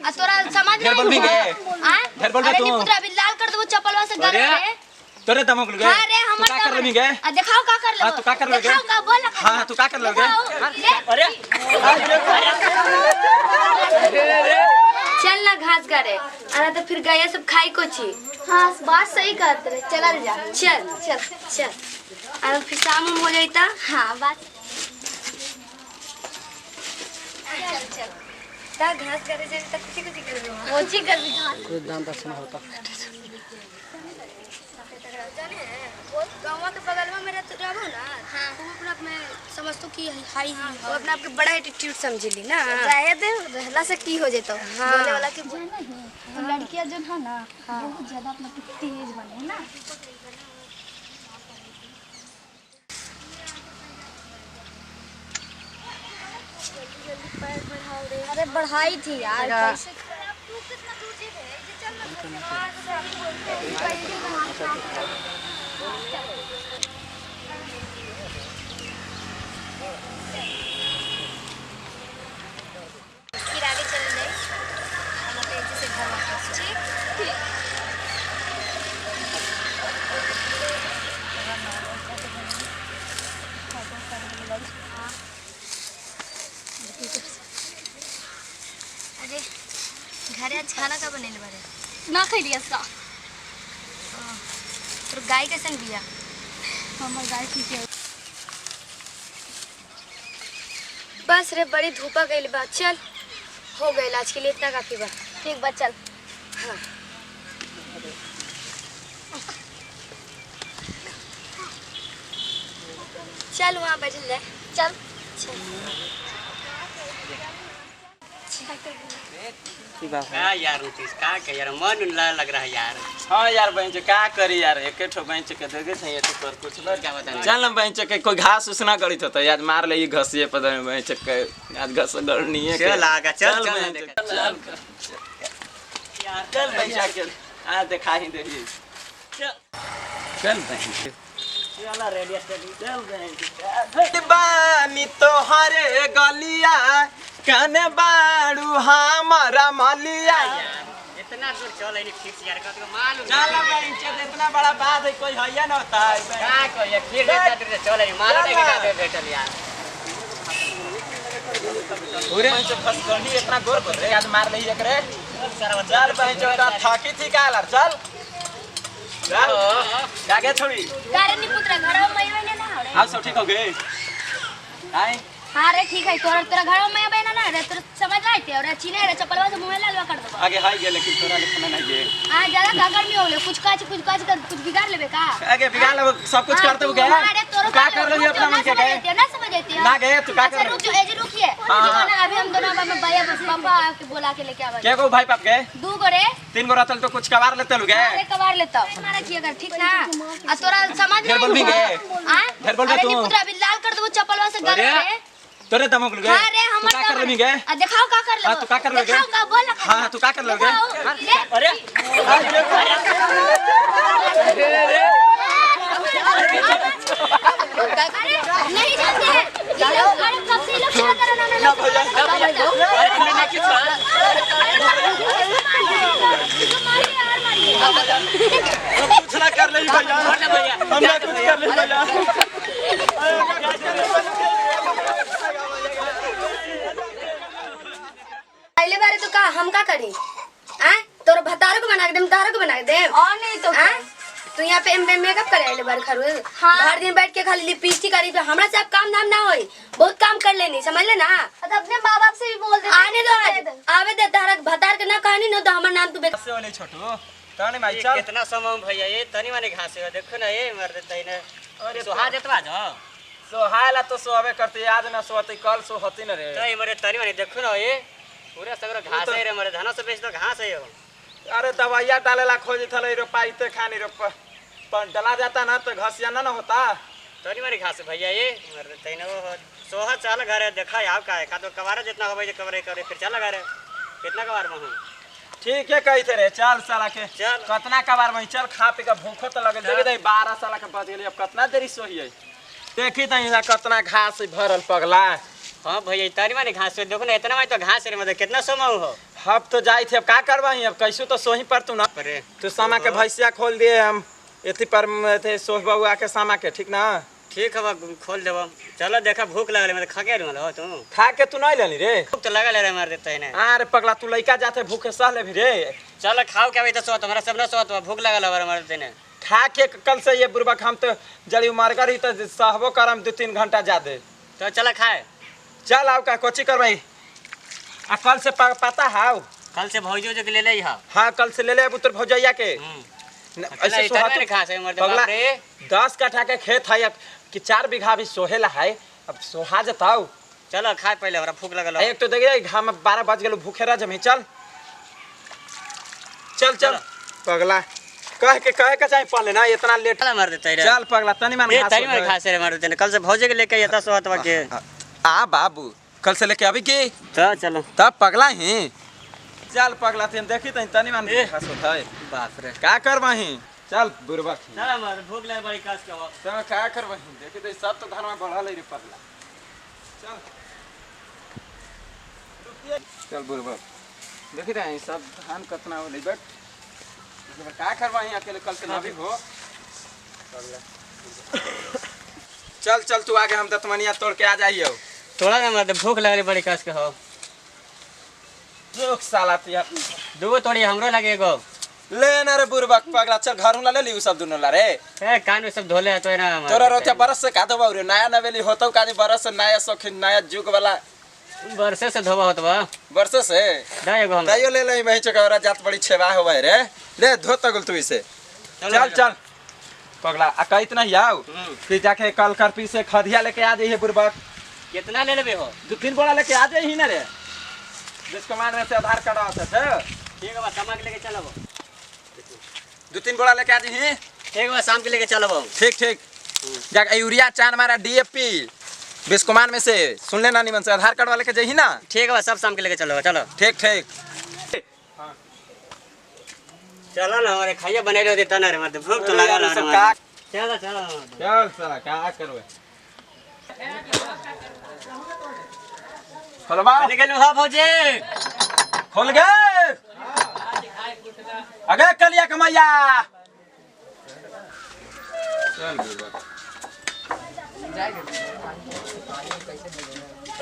आ तोरा समझ में बोल भी गए घर बोल तू पुत्र अभी लाल कर दबो चप्पलवा से गले रे तोरे दमक लगे हां रे हम का कर लेंगे आ दिखाओ का कर ले हां तू का कर लोगे दिखाओ का बोल हां तू का कर लोगे अरे चल ना घास करे आना तो फिर गया सब खाई को छी हां बात सही कहत रे चल जा चल चल चल आना फिर शाम हो जाईता हां बात चल चल ता घास करे जे तक कुछ कर दो मोची कर भी घास कोई दान दक्षिणा होता गाँव के बगल में मेरा तो रहबो ना हां तू अपना मैं समझतो कि हाई वो अपना आपके बड़ा एटीट्यूड समझली ना शायद रहला से की हो जेतो बोले वाला के तो लड़कियां जो है ना बहुत ज्यादा अपना तेज बने ना अरे बढ़ाई थी यार कैसे फिर आगे चल जाए हम तेजी से घर वापस ठीक अरे घरे आज खाना का बनेले बारे ना खइलिया सा तो गाय कैसन बिया हमर गाय ठीक है बस रे बड़ी धूपा गइल बा चल हो गइल आज के लिए इतना काफी बा ठीक बा चल हाँ चल वहाँ बैठ जाए चल क्या यार नीतीश का यार मन लग रहा है यार। हां यार बहन जो का करी यार एक ठो बहन के देगे छै ये तो कर कुछ ना क्या बताएं चल ना बहन के कोई घास उसना गड़ित होता याद मार ले घसिए पता में बहन के आज घस गड़नी है चल आगा चल चल बहन चल यार चल बहन के आ दिखा ही दे चल चल बहन चला रेडी स्टडी चल बहन बानी तोहरे गलिया कने बाड़ू हमारा मलिया इतना दूर चल नहीं फिक्स यार का मालूम चल बहन के इतना बड़ा बात है कोई है ना होता है का को ये फिर इतना दूर चल नहीं मालूम नहीं का बैठल यार पूरे में फंस गई इतना गोर कर रे आज मार ले एकरे चल बहन जो थाकी थी का लर चल चल जागे छोड़ी कारण नहीं पुत्र घर में मैं ना हो आप सब ठीक हो गए आई हाँ रे ठीक है तोरा तोरा घर में मैं ना रे तोरा समझ आई थे और चीने रे चप्पलवा से मुंह लालवा कर देबो आगे हाई गए लेकिन तोरा लिखना नहीं गए हां ज्यादा काकर में होले कुछ काच कर कुछ बिगाड़ लेबे का आगे बिगाड़ ले सब कुछ करते हो गए तू का कर रही अपना मन के गए ना समझ आती ना गए तू का कर रुक जो एजी रुकिए अभी हम दोनों में भैया पापा के बोला के लेके आवे के को भाई पाप गए दू गो रे 3 गो रहतल तो कुछ कबार लेते लोगे अरे कबार लेता मारा किया कर ठीक ना आ तोरा समझ घर बोल भी गए हां घर बोल अरे तू नहीं पुत्र अभी लाल कर देबो चप्पलवा से गले रे तोरे दमक लगे हां रे हम का कर लेंगे आ दिखाओ का कर ले हां तू का कर लोगे दिखाओ का बोल हां तू का कर लोगे अरे नहीं जाते हैं अरे कब से लोग क्या कर रहे ना भैया कुछ ना कर ले भैया हम ना कुछ कर ले भैया पहले बार तो का हम का करी हैं तोर भतारो को बना के देम तारो को बना के देम और नहीं तो तू यहाँ पे मेकअप करे आइले बार खरू हर दिन बैठ के खाली लिपस्टिक करी पे हमरा से अब काम धाम ना होई बहुत काम कर लेनी समझ ले ना तो अपने माँ बाप से भी बोल दे आने दो आवे दे तारा भतार के ना कहनी न तो हमर नाम तू से वाले छोटू तने माई चल कितना समय भैया ये तनी माने घास है देखो ना ये मर देता है ना अरे सुहा देतवा जो सोहायला तो सोवे करते आज ना सोते कल सो होती न रे तो ये मरे तनी माने देखो ना ये पूरा सगरो घास है रे मरे धनो से बेच दो घास है यो अरे दवाइया डालेला खोज थले रो पाइते खानी रो पर डला जाता ना तो घसिया ना होता तनी मारे घास भैया ये मर देता है ना सोहा चल घरे देखा आप का है का तो कवारे जितना होवे जे कवरे करे फिर चल घरे कितना कवार में हूं ठीक है कही थे रे चल साला के चल कितना कबार में चल खा पी के भूखो तो लगे देखे दे 12 साल के बच गेली अब कितना देरी सोही है देखी त इहा कितना घास भरल पगला हां भैया तनी माने घास देखो ना इतना में तो घास रे मतलब कितना समय हो अब तो जाई थे, अब का करवाही, अब कैसो तो सोही पर तू ना अरे तू सामा के भैंसिया खोल दिए, हम एथी पर थे सोह बउआ के सामा के, ठीक ना? ठीक है बा, खोल देबो। चलो देखा भूख लगल मैं खा के रहल हो तू। खा के तू नहीं लेनी रे? भूख तो लगल रे मार देते ने। अरे पगला तू लइका जाते भूखे सह ले भी रे। चल खाओ के अभी तो सोत हमरा सब ना सोत भूख लगल हमारे मार देते ने। खा के कल से ये बुरबक हम तो जड़ी मार कर ही तो सहबो करम 2-3 घंटा ज्यादा। तो चल खाए। चल आओ का कोची करवाई आ कल से पता हाउ कल से भौजो जो के ले ले हा। हाँ कल से ले ले पुत्र भौजैया के। ऐसे सोहत खा से मर दे बाप रे। 10 कट्ठा के खेत है कि 4 बीघा भी सोहेला है, अब सोहा जताओ। चलो खाए पहले हमरा भूख लगल। एक तो देखिए हम 12 बज गेलो भूखे रह जमी। चल चल चल पगला कह के चाहे पहले ना इतना लेट चल मार देते रे। चल पगला तनी मन ए तनी मन खा से मार देते ने। कल से भौजे के लेके यता सोहत के। आ बाबू कल से लेके अभी की तो चलो तब पगला ही। चल पगला तेन देखी तनी मन खास होता है। बाप रे का करवाही चल बुरबक चल मार भूख लगे बड़ी कास के हो। तो का करवाही देखी तो सब तो घर में बढ़ा ले रे पगला। चल चल बुरबक देखी रहे सब धान कतना हो ले बैठ का करवाही अकेले कल से ना भी हो। चल चल तू आगे हम दतमनिया तोड़ के आ जाइयो। थोड़ा ना मार दे भूख लगल बड़ी कास के हो। जोक साला तिया दूगो तोड़ी हमरो लगे एगो ले ना रे बुरबक पगला। चल घरों ला ले ली सब दोनों ला रे। ए कान में सब धोले तो ना तोरा रोते बरस से का दबाव रे नया नवेली होतो काजी बरस से नया शौकीन नया जुग वाला बरसे से धोबा होत बा वर्ष से दा एगो हम ताइयो ले ले वही चकरा जात बड़ी छेवा होवे रे। ले धो तगल तू इसे। चल चल पगला आ कह इतना ही आओ फिर जाके कल करपी से खदिया लेके आ जाइए बुरबक। कितना ले लेबे हो? 2-3 बोरा लेके आ जाइए ना रे। जिसको मान में से आधार कार्ड आता है। ठीक है बा सामान के लेके चलब। 2-3 बोरा लेके आ जाइए। ठीक बा शाम के लेके चलब। ठीक ठीक जाके यूरिया चान मारा डीएपी बिस्कुमान में से सुन लेना निमन से आधार कार्ड वाले के जही ना। ठीक है बा सब शाम के लेके चलो। चलो ठीक ठीक चलो ना हमारे खाइए बने रहो देता ना रे मत भूख तो लगा ना रे। चलो चलो चल साला क्या करवे खोलवा निकल हां भौजी खोल गए अगे कलिया कमैया। चल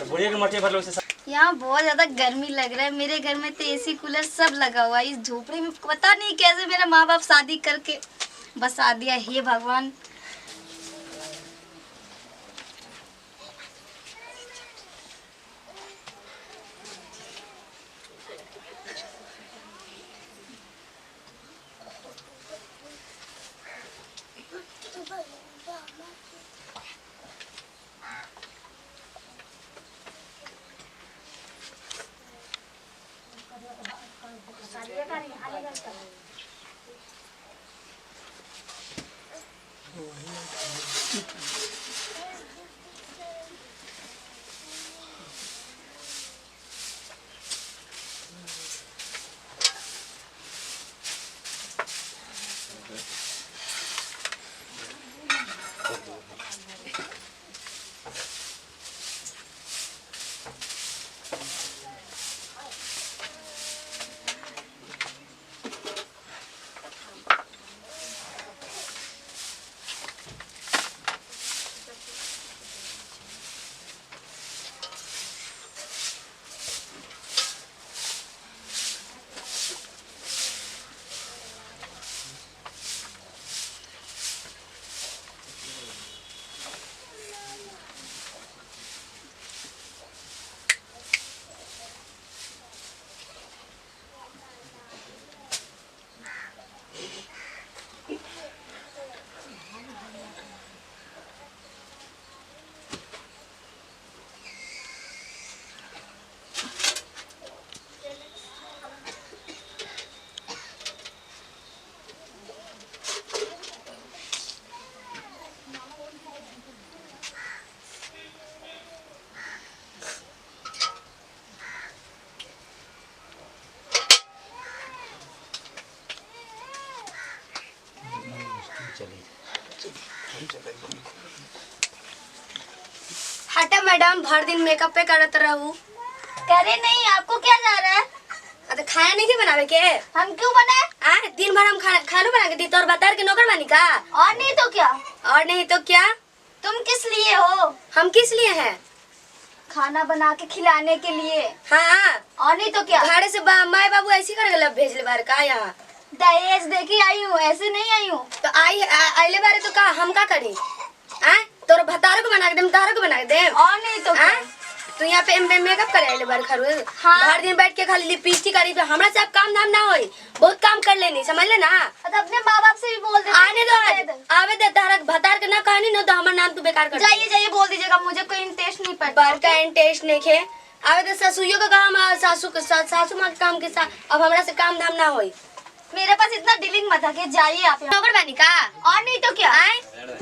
बुढ़िया के मट्टी भर लो से यहाँ बहुत ज्यादा गर्मी लग रहा है। मेरे घर में तो एसी कूलर सब लगा हुआ है। इस झोपड़ी में पता नहीं कैसे मेरे माँ बाप शादी करके बसा दिया। हे भगवान हटा मैडम भर दिन मेकअप पे करत रहू। करे नहीं आपको क्या जा रहा है? नया नहीं बनावे के हम क्यों बनाए? दिन भर हम खाना बना के दी तो और बता के नौकर बनी का? और नहीं तो क्या? और नहीं तो क्या? तुम किस लिए हो? हम किस लिए हैं? खाना बना के खिलाने के लिए। हाँ, और नहीं तो क्या? घर से माए बाबू ऐसी कर गए भेज ले बार का यहाँ दहेज देके आई हूँ, ऐसे नहीं आई हूँ। तो आइले बारे तो का हम का करी? तोर भतारो को बना के देम, तारो को बना के देम। और नहीं तो क्या? तू यहाँ पे मेकअप करे आइले बार खरू। हाँ। हर दिन बैठ के खाली लिपस्टिक करी पे हमरा से अब काम धाम ना होई। बहुत काम कर लेनी, समझ ले ना। तो अपने माँ बाप से भी बोल दे। आने दो आज, आवे दे तारा भतार के ना कहनी न तो हमार नाम तू बेकार कर। जाइए जाइए बोल दीजिएगा, मुझे कोई इंटरेस्ट नहीं पड़ता। बार का इंटरेस्ट नहीं खे। आवे दे ससुइयों का काम, सासू माँ के काम के साथ अब हमरा से काम धाम ना होई। मेरे पास इतना डीलिंग मत है, जाइए आप यहाँ। नौकर बनी का? और नहीं तो क्या?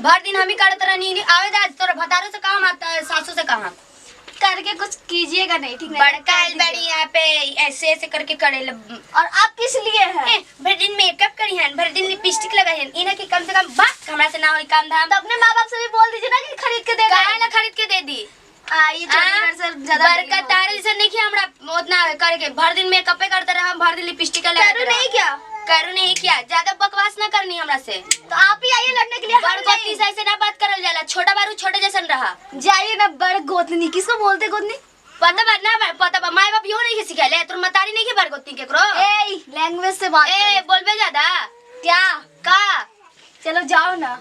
भर दिन हम ही करते रहनी। आवे दे आज तोरा भतारो से काम आता है, सासू से काम करके कुछ कीजिएगा नहीं, ठीक है? बड़का बड़ी यहाँ पे ऐसे ऐसे करके करे और आप किस लिए हैं? भर दिन मेकअप करी हैं, भर दिन लिपस्टिक लगाई हैं, इन्हें की कम से कम बात हमरा से ना होई काम धाम। तो अपने माँ बाप से भी बोल दीजिए ना कि खरीद के देगा। काहे ना खरीद के दे दी? ये चंडीगढ़ से ज्यादा बड़का तारे जैसे नहीं किया हमरा उतना करके। भर दिन मेकअप करते रहा, भर दिन लिपस्टिक लगाते रहा। नहीं क्या? करू नहीं किया, ज्यादा बकवास ना करनी हमरा से। तो आप ही आइए लड़ने के लिए। बड़ गोतनी से ऐसे ना बात करल जाला, छोटा बारू छोटे जैसन रहा। जाइए ना। बड़ गोतनी किसको बोलते? गोतनी पता बात ना पता बा, माय बाप यो नहीं के सिखाले, तोर मतारी नहीं के बड़ गोतनी केकरो। ए लैंग्वेज से बात बोलबे ज्यादा क्या? का? चलो जाओ ना।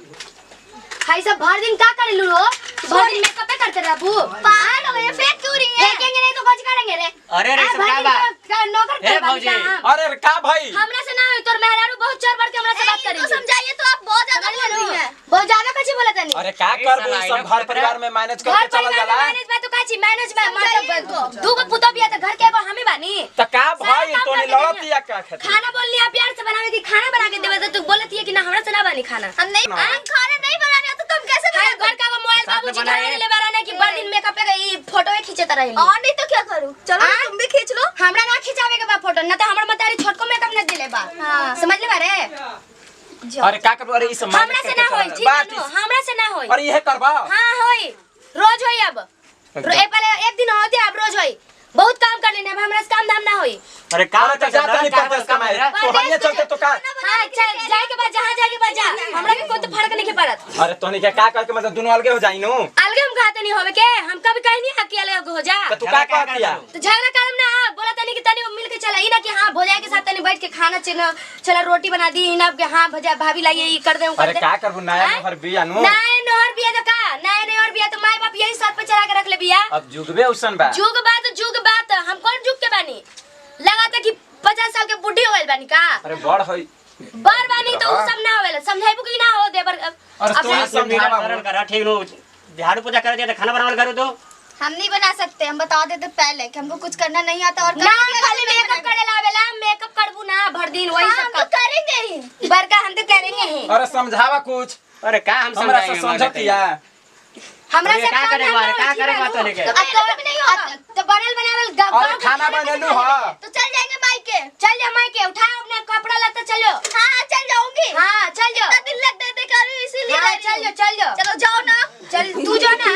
हाय सब भर दिन का करे लू? भर दिन मेकअप करते रहबू। पागल हो ये फेंक क्यों रही है? फेंकेंगे नहीं तो कुछ करेंगे रे। अरे रे सब क्या बात? नौकर हे कर भौजी। अरे का भाई हमरा से ना होई, तोर मेहरारू बहुत चोर बढ़ के हमरा से बात तो करेंगे। समझाइए। तो आप बहुत ज्यादा बोल रही हैं। बहुत ज्यादा कछ बोला तनी। अरे का करबू सब घर परिवार में मैनेज करके चला जाला। मैनेज में तो काची मैनेज में मतलब दू गो पुतो बिया त घर के एगो हमें बानी। त का भाई तोनी लड़ती या का खाती? खाना बोलनी है प्यार से बनावे की, खाना बना के देवे तो तू बोलती है कि ना हमरा से ना बनी खाना। हम नहीं खाना नहीं बनाने तो तुम कैसे हाय घर का वो मोबाइल बाबूजी घर ले बाराने की बड़ दिन मेकअप पे ई फोटो खींचत रही। और नहीं तो क्या करूं? चलो तुम भी खींच लो। हमरा ना खिंचावे के बा फोटो, ना तो हमर मतारी छोटको मेकअप न दिले बा। हाँ। समझ ले बारे? अरे का करबू? अरे ई सब हमरा से ना होई, ठीक है नो, हमरा से ना होई। अरे ये करबा? हां होई, रोज होई अब। ए पहले एक दिन होते अब रोज होई। बहुत काम कर लेने, अब हमरा से काम धाम ना होई। अरे काम तो जाता नहीं परदेश कमाए तो हनिया चलते तो का? हां चल जाए के बाद जहां जाए के बाद जा, हमरा के कोई तो फर्क नहीं के पड़त। अरे तोनी के का करके मतलब दोनों अलगे हो जाई नु? अलगे हम खाते नहीं होवे के, हम कभी कहीं नहीं हकी अलग हो जा। तो तू का कहतिया? तो झगड़ा करम ना, बोला तनी कि तनी मिल के चला, ई ना कि हां भोजाई के साथ तनी बैठ के खाना चला रोटी बना दी, ई ना कि हां भजा भाभी लाइए ई कर दे अरे का करबू? नया नहर बिया नु? नए नहर बिया तो का? नए नहर बिया तो माय बाप यही साथ पे चला के रख ले बिया। अब जुगबे उसन बा। जुग बात हम कौन जुग के बानी? लगाता कि 50 साल के बुढ़ी होइल बानी का? अरे बड़ होई बर बानी तो उ सब ना होवेला, समझाइबू कि ना हो देबर। अरे तोनी समझावा हो। करा ठीक नो। झाड़ू पूजा कर दिया तो खाना बनावल करो तो। हम नहीं बना सकते, हम बता देते पहले कि हमको कुछ करना नहीं आता। और ना खाली मेकअप करे लावेला, मेकअप करबू ना भर दिन वही हम सब तो करेंगे ही। बरका हम तो करेंगे ही। अरे समझावा कुछ। अरे का हम हमरा से समझाएंगे? समझतिया? हमरा से का करे मारे का करे बात होने के? तो बनल बनावल अरे खाना बनेलू ह। तो चल जाएंगे मायके। चल जा मायके, उठाओ अपना कपड़ा लत्ता चलो। हाँ चल जाऊंगी। हाँ चल जाओ। इतना दिन लग देते कर इसीलिए। हाँ, चल जाओ। चलो जाओ ना। चल तू जो ना।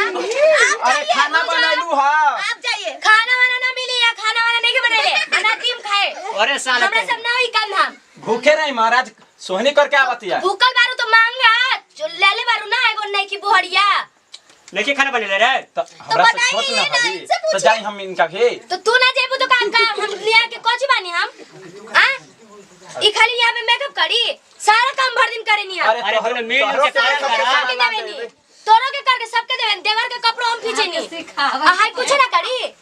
अरे खाना बनेलू ह। आप जाइए। खाना वाना ना मिली या खाना वाना नहीं के बनेले, अनातिम खाए। अरे साला हमरा सब ना होई काम धाम। भूखे नहीं महाराज, सोहनी करके आवतिया। भूखल बारू तो मांगा, जो ले बारू ना एगो नहीं की बुहरिया। लेके खाना बनेले रे। तो हमरा से छोट ना भाई। तो जाई हम इनका के। तो तू ना जेबू तो काम का हम लिया के कोची बानी हम? ई खाली यहाँ पे मेकअप करी, सारा काम भर दिन करे नहीं हम। अरे तोहरे मिल के सारा काम सबके करा। सबके देवे नी, तोरो के करके सबके देवे, देवर के कपड़ो हम खींचे नी। हाय कुछ ना करी।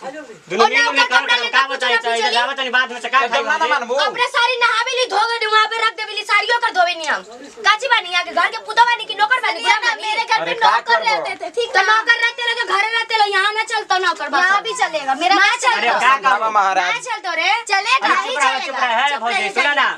दुनु मिल में काम कर का बताई चाहिए जावत नहीं बाद में से का एकदम ना खाई। मानबू। अपने सारी नहावेली धोवे नी, वहां पे रख देवेली, साड़ियों कर धोवे नी हम। काची बानी यहाँ के घर के पुतो बानी की नौकर बानी? मेरे घर अरे पे का नौकर करबो? रहते थे, ठीक तो है? नौकर रहते रहो तो घरे रहते लो, यहाँ ना चलतो नौकर बाप। यहाँ भी चलेगा मेरा। ना चल अरे चलतो, का समझावा ना महाराज। चलतो रे। चलेगा अरे ही चुप रह चलेगा। है भौजी सुना ना।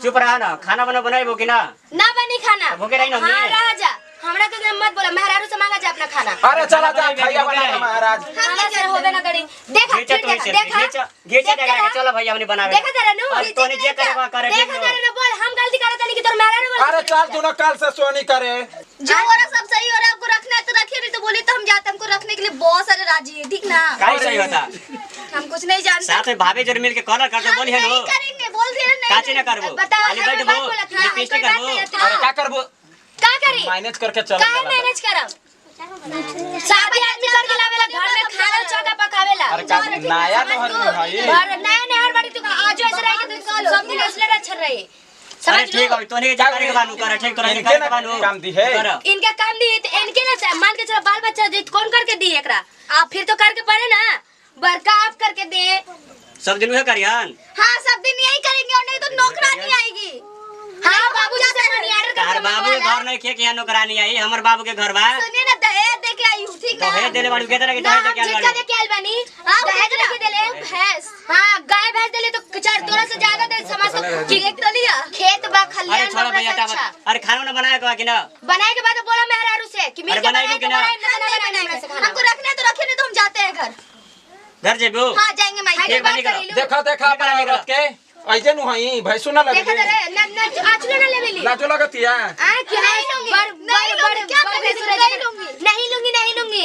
चुप रहा ना। खाना बनाइबो कि ना? ना बनी खाना। भूखे रही ना हाँ हमनी। रह जा, हमरा के मत बोला, मेहरारू से मांगा जा अपना खाना। अरे चला जा खाइया बना महाराज। हमरा से होबे ना करी। देखा घीचा तो इसे घीचा घीचा जगह चलो भैया हमने बनावे। देखा जरा नु, अरे तोने जे करे करे ठीक देखा जरा नु, बोल हम गलती करत नहीं कि तोर मेहरारू बोल। अरे चल तू ना कल से सोनी करे। जो हो रहा सब सही हो रहा है, आपको रखना है तो रखिए, नहीं तो बोलिए तो हम जाते हैं। हमको रखने के लिए बहुत सारे राजी है, ठीक ना? काई सही होता। हम कुछ नहीं जानते। साथ में भाभी जरूर मिल के कॉलर करते बोली है नो नहीं करेंगे, बोल दिया नहीं काची ना करबो बताओ, खाली हर बैठ बात बो बोला था, लिपस्टिक हर बात करबो बोला था। अरे क्या करबो का करी मैनेज करके चल काहे मैनेज करब? शादी आदमी करके लावेला घर में खाना चौका पकावेला। अरे का नया नहर में भाई और नया नहर बाड़ी तू आज ऐसे रह के तू सब दिन असले अच्छा रही। अरे समझ ठीक लो है तोने के जा करे के बानू कर ठीक तोने इनके के ना बानू काम दी है इनका काम दी तो इनके ना मान के चलो बाल बच्चा जी कौन करके दी एकरा आप फिर तो करके पड़े ना बड़का आप करके दे। सब दिन में करियन हाँ सब दिन यही करेंगे और नहीं तो नौकरानी आएगी। हाँ बाबू जी से मनियार तार करके बाबू के घर नहीं खे के नौकरानी आई हमर बाबू के घर बा सुनिए ना दहेज दे के आई हूँ ठीक तो है। हे देले बाड़ू के तरह के ना दहेज के जिसका आल दे के आइल बानी हाँ, दहेज लेके देले भैंस हाँ गाय भैंस देले तो चार तोरा से ज्यादा दे समझ तो कि एक तो लिया खेत बा अरे खलियान छोड़ बा भैया बड़ा टावर अच्छा अरे खाना ना बनाए के ना बनाए के बाद बोला मेहरारू से कि मिल अरे के बनाएगी बनाए कि के ना? बनाए हमरा से खाना हमको रखना है तो रखे नहीं तो हम जाते हैं घर। घर जेबू हाँ जाएंगे माई आगे एक बात बार निकलो। करेलू देखा देखा निकल, अपना निकल। औरत के ऐसे नु हई भैंसु ना लगे देखा रे ना ना आचलो ना लेवेली लाजो लगतिया आ कि नहीं लूंगी, बड़ नहीं बड़ लूंगी, क्या बड़ करें, भैंस नहीं लूंगी। नहीं लूंगी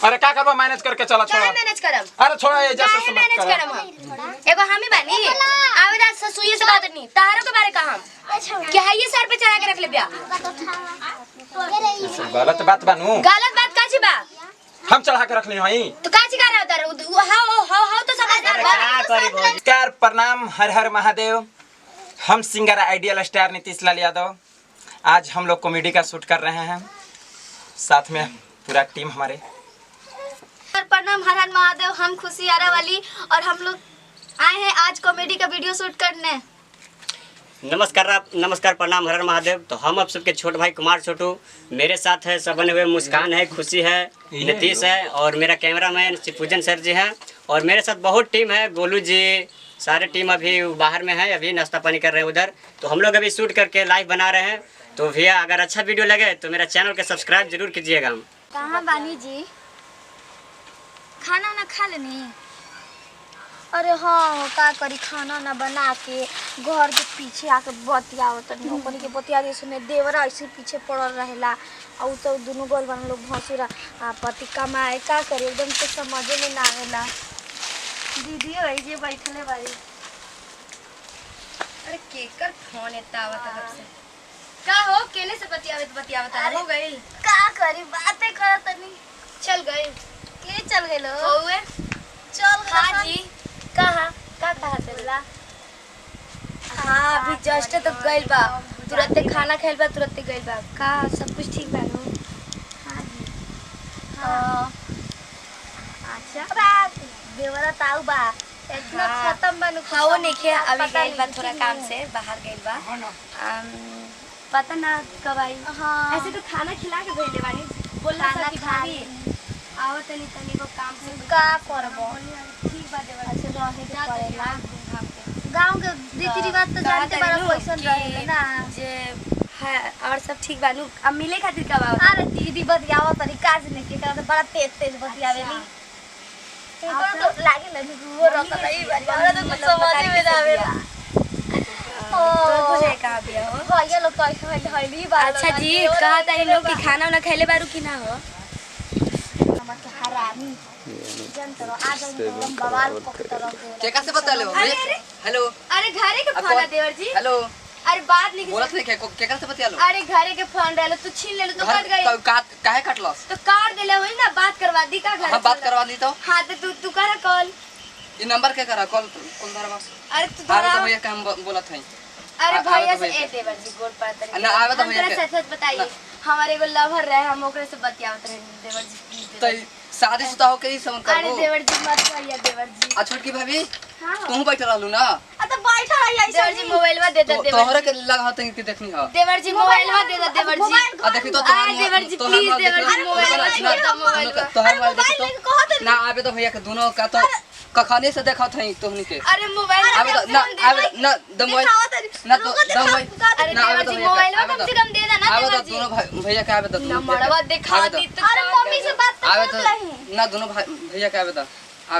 अरे क्या करबा मैनेज करके चला काहे छोड़ा मैनेज करब अरे छोड़ा ये जैसा काहे समझ मैनेज कर करब हम एगो हमी बानी आवेदा ससुई से बात नहीं तारो के बारे का हम कि है ये सर पे चढ़ा के रख ले बिया गलत बात बानू गलत बात काची बा हम चढ़ा के रखली हई तो काची का रहा उधर हां तो समझदार बा क्या करी भौजी नमस्कार प्रणाम हर हर महादेव। हम singer ideal star Nitish Lal Yadav आज हम लोग कॉमेडी का शूट कर रहे हैं साथ में पूरा टीम हमारे। प्रणाम हर हर महादेव। हम खुशी आरा वाली और हम लोग आए हैं आज कॉमेडी का वीडियो शूट करने। नमस्कार प्रणाम हर हर महादेव। तो हम अब सबके छोटे भाई कुमार छोटू मेरे साथ है सब बने हुए मुस्कान है खुशी है नीतीश है और मेरा कैमरामैन शिवपूजन सर जी हैं और मेरे साथ बहुत टीम है गोलू जी सारे टीम अभी बाहर में है अभी नाश्ता पानी कर रहे हैं उधर। तो हम लोग अभी शूट करके लाइव बना रहे हैं। तो भैया अगर अच्छा वीडियो लगे तो मेरा चैनल को सब्सक्राइब जरूर कीजिएगा। कहाँ बानी जी? खाना वाना खा लेनी? अरे हाँ का करी खाना ना बना के घर के पीछे आके बतियावत नौकरी के बतिया दे सुने देवरा ऐसे पीछे पड़ल रहेला और तो दोनों गोल बन लोग भसुरा पति कमाए का करे एकदम तो समझे में ना आवेला। दीदी ऐसे बैठले बारी। अरे केकर फोन इतना आवत है सबसे का हो केने से बतियावत हो गइल का करी बातें करत नहीं। चल गइल के चल गेलो? होए चल हां जी कहा का देला हां अभी जस्ट तो गइल बा तुरंत खाना खाइल बा तुरंत गइल बा का सब कुछ ठीक बा नो। हाँ जी हाँ अच्छा देवरा ताऊ बा इतना हाँ। खत्म बनू हाँ वो नहीं खे अभी गइल बा थोड़ा काम से बाहर गइल बा पता ना कब आई। हाँ ऐसे तो खाना खिला के भेजले बानी बोलला खाना कि खा भाभी आओ तनी तनी को काम से का करबो ठीक बा देवर ऐसे रहे के पड़ेला। घूम के गांव के रीति रिवाज तो जानते बारा कैसन रहेला ना। जे है और सब ठीक बानू अब मिले खातिर कब आओ अरे दीदी बतियावा तरीका से नहीं के तो बड़ा तेज तेज बतियावेली। तो लागे ना वो रखत है बारी हमरा तो कुछ समझ में ना आवेला। तो बुझे कहां बिया हो। भैया लोग कैसे धैली बात। अच्छा जी कहा तारी लोग कि खाना ना खैले बारू कि ना हो। हमर के हरामी जनतरो आ जाए हम बवाल पकड़ केका से बता लो अरे अरे हेलो अरे घरे के अब फोन है कौन- देवर जी। हेलो अरे बात नहीं बोलत नहीं केका से बता लो अरे घरे के फोन रहलो तू छीन ले तो कट गई काहे काटलस तो काट देले होई ना बात करवा दी का घर हम बात करवा ली तो हां तो तू कर कॉल ये नंबर के करा कॉल कौन धरवा अरे तू आवे धरा तो भैया काम बोलत है अरे आवे भैया तो से भैया ए देवर जी गोड़ पर तरी ना, आवे तो हम भैया तोरा के। सच सच बताइए ना। हमारे एगो लवर रहे हम ओकरे से बतियावत रहे देवर जी प्लीज तो देवर जी। शादी शुदा हो के ही समझ अरे करबो देवर जी मत कहिए देवर जी आ छोटकी भाभी हां तू बैठ रहलू ना आ तो बैठा रही ऐसे देवर जी मोबाइलवा दे दे तो देवर तोहरे जी के लगा हत कि देखनी हो देवर जी मोबाइलवा दे दे देवर जी आ देखी तो अरे देवर जी प्लीज देवर जी मोबाइलवा दे दे मोबाइलवा तोहर मोबाइल देखी मोबाइल तो कहत ना आवे तो भैया के दोनों का तो कखाने से देखत हई तोहनी के अरे मोबाइल आवे तो ना आवे ना दमोई ना तो दमोई अरे ना आवे देवर तो जी भैया मोबाइलवा के, कम से कम दे देना आवे देवर तो जी दोनों भैया के आवे तो नंबरवा दिखा आवे तो। दी तो अरे मम्मी से बात आवे कर तो रही। ना दोनों भैया के आवे तो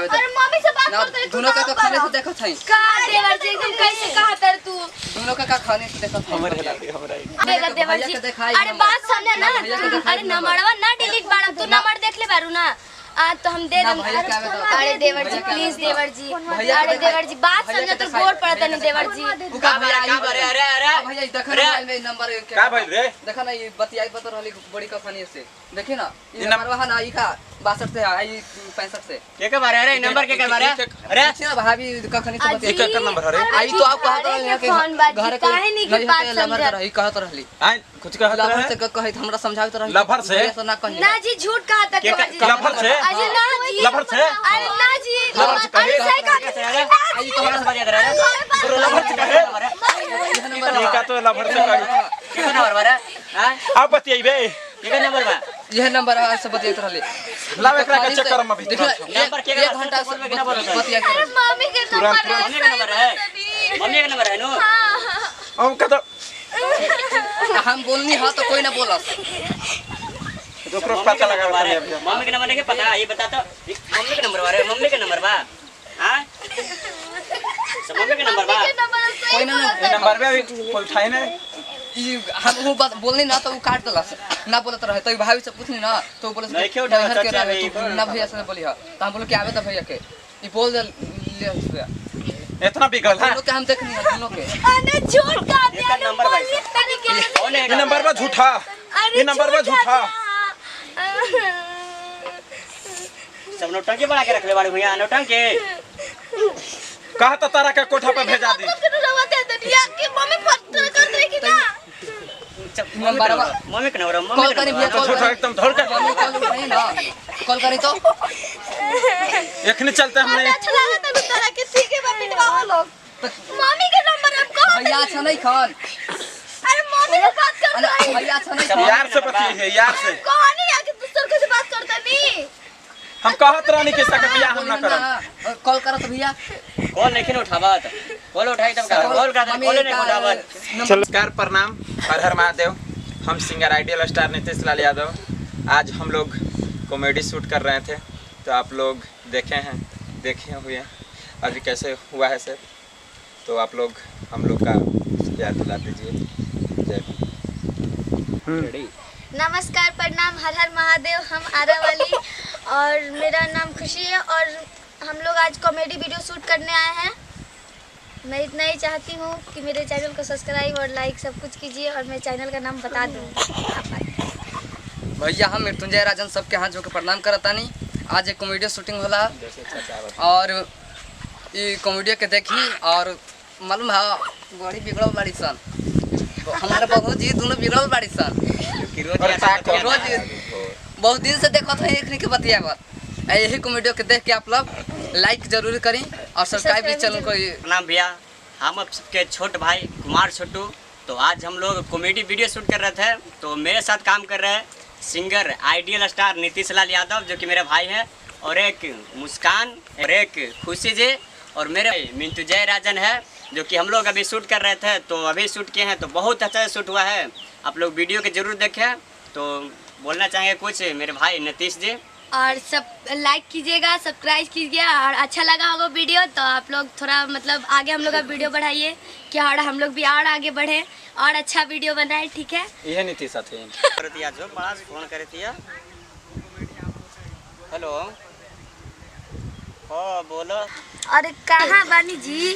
अरे मम्मी से बात ना करते दोनों का खाने से देखत हई का देवर जी एकदम कैसे कहा तर तू दोनों का खाने से देखत हई दे दे देवर भैया जी के दिखाई अरे बात समझे ना भैया के दिखाई अरे नंबरवा ना डिलीट बाड़ा तू नंबर देख ले बारू ना तो हम दे ना देंगे। भैया क्या बता अरे देवर जी प्लीज देवर जी, अरे देवर जी बात समझो तो गोड़ पड़ता नहीं देवर जी। का भैया आई अरे अरे अरे भैया देखा ना मोबाइल में नंबर का भइल रे? देखा ना ये बतियाई बता रहली बड़ी कंपनी से देखी ना ये ये नंबर वहां ना आई का 62 से आई 65 से के बारे अरे नंबर के बारे अरे अच्छी ना भाभी कंपनी से एक बतियाई का नंबर है रे? आई तो आप कहत रहली कि फोन बाजी, घर काहे नहीं की बात लवर समझत? रही कहत रहली आई कुछ कहत लवर रहे? से कहत हमरा समझावत रहली लवर से? भैया ना कही ना जी झूठ कहा था क्या- देवर जी। लवर से? अरे ना जी, लवर से? अरे ना जी, लवर से अरे कहे? सही कहा। आई तो हमरा बजा रहा है तोरे लवर से कहे? ये नंबर ई का तो लवर से कहे। के नंबर बारे हां आप बतियाइबे? के नंबर बा यह नंबर से बतियात रहली लाव एकरा के चेक करम अभी। नंबर के एक घंटा से बतियात रहली मम्मी के तुरंत नंबर मम्मी का नंबर है मम्मी का नंबर है नो हम का तो हम बोलनी हां तो कोई ना बोला दोसरो पता लगा रहा है अभी। मम्मी का नंबर नहीं पता ये बता तो मम्मी का नंबर बारे मम्मी का नंबर बा हां सब मम्मी का नंबर बा कोई ना ये नंबर पे अभी कोई उठाए ना। हम वो बात बोलनी ना तो वो काट देला ना बोलत रहे तो भाभी से पूछनी ना तो बोले नहीं क्यों उठाया, नैहर के सच रहे है तो भाई। ना भैया से बोली हा तो हम बोले कि आवे तो भैया के ये बोल दे ले इतना बिगल है? दोनों के हम देखनी है दोनों के अरे झूठ कहा इसका नंबर भाई कौन है ये नंबर पे झूठा। ये नंबर पे झूठा। सब नोटंकी बना के रख ले बाड़ी भैया नोटंकी कहा तो तारा के कोठा पे भेजा दी। मम्मी का नंबर कॉल करी भैया कॉल झूठा करी एकदम धड़ के मम्मी कॉल उठाई ना कॉल करी तो एखनी चलते हमने मम्मी के नंबर हम कहाँ भैया अच्छा नहीं खान अरे मम्मी से बात कर रहा है भैया अच्छा नहीं यार से बतिए है यार से। कहानी आके दूसर को से बात करता नहीं हम कहत रहनी कि सके बियाह हम ना करब। कॉल करत भैया कॉल नहीं उठावत कॉल उठाई तब का कॉल करता कॉल नहीं उठावत नमस्कार प्रणाम हर हर महादेव। हम singer ideal star Nitish Lal Yadav आज हम लोग कॉमेडी शूट कर रहे थे तो आप लोग देखे हुए अभी कैसे हुआ है सर तो आप लोग हम लोग का याद दिला दीजिए। जय हिंद। नमस्कार प्रणाम हर हर महादेव। हम आरा वाली और मेरा नाम खुशी है और हम लोग आज कॉमेडी वीडियो शूट करने आए हैं। मैं इतना ही चाहती हूँ कि मेरे चैनल को सब्सक्राइब और लाइक सब कुछ कीजिए और मैं चैनल का नाम बता दूँ। भैया हम मृत्युंजय राजन सबके हाथ जो के प्रणाम करतानी। आज एक कॉमेडी शूटिंग होला और ये कॉमेडी के देखी और मालूम है बड़ी बिगड़ल बाड़ी सन हमारे बहू जी दोनों बिगड़ल बाड़ी सन रोज बहुत दिन से देखत है एक के बतिया बात यही कॉमेडी के देख के आप लोग लाइक जरूर करें और सब्सक्राइब भी चैनल को प्रणाम भैया हम आप सबके छोट भाई कुमार छोटू। तो आज हम लोग कॉमेडी वीडियो शूट कर रहे थे तो मेरे साथ काम कर रहे हैं singer ideal star Nitish Lal Yadav जो कि मेरे भाई हैं और एक मुस्कान और एक खुशी जी और मेरे मृत्युंजय राजन है जो कि हम लोग अभी शूट कर रहे थे तो अभी शूट किए हैं तो बहुत अच्छा शूट हुआ है। आप लोग वीडियो के जरूर देखें। तो बोलना चाहेंगे कुछ मेरे भाई नीतीश जी? और सब लाइक कीजिएगा सब्सक्राइब कीजिए और अच्छा लगा होगा वीडियो तो आप लोग थोड़ा मतलब आगे हम लोग का वीडियो बढ़ाइए कि और हम लोग भी और आगे बढ़े और अच्छा वीडियो बनाए। ठीक है ये नीतीश साथी कर दिया जो बड़ा फोन कर दिया। हेलो हाँ बोलो। अरे कहाँ बानी जी?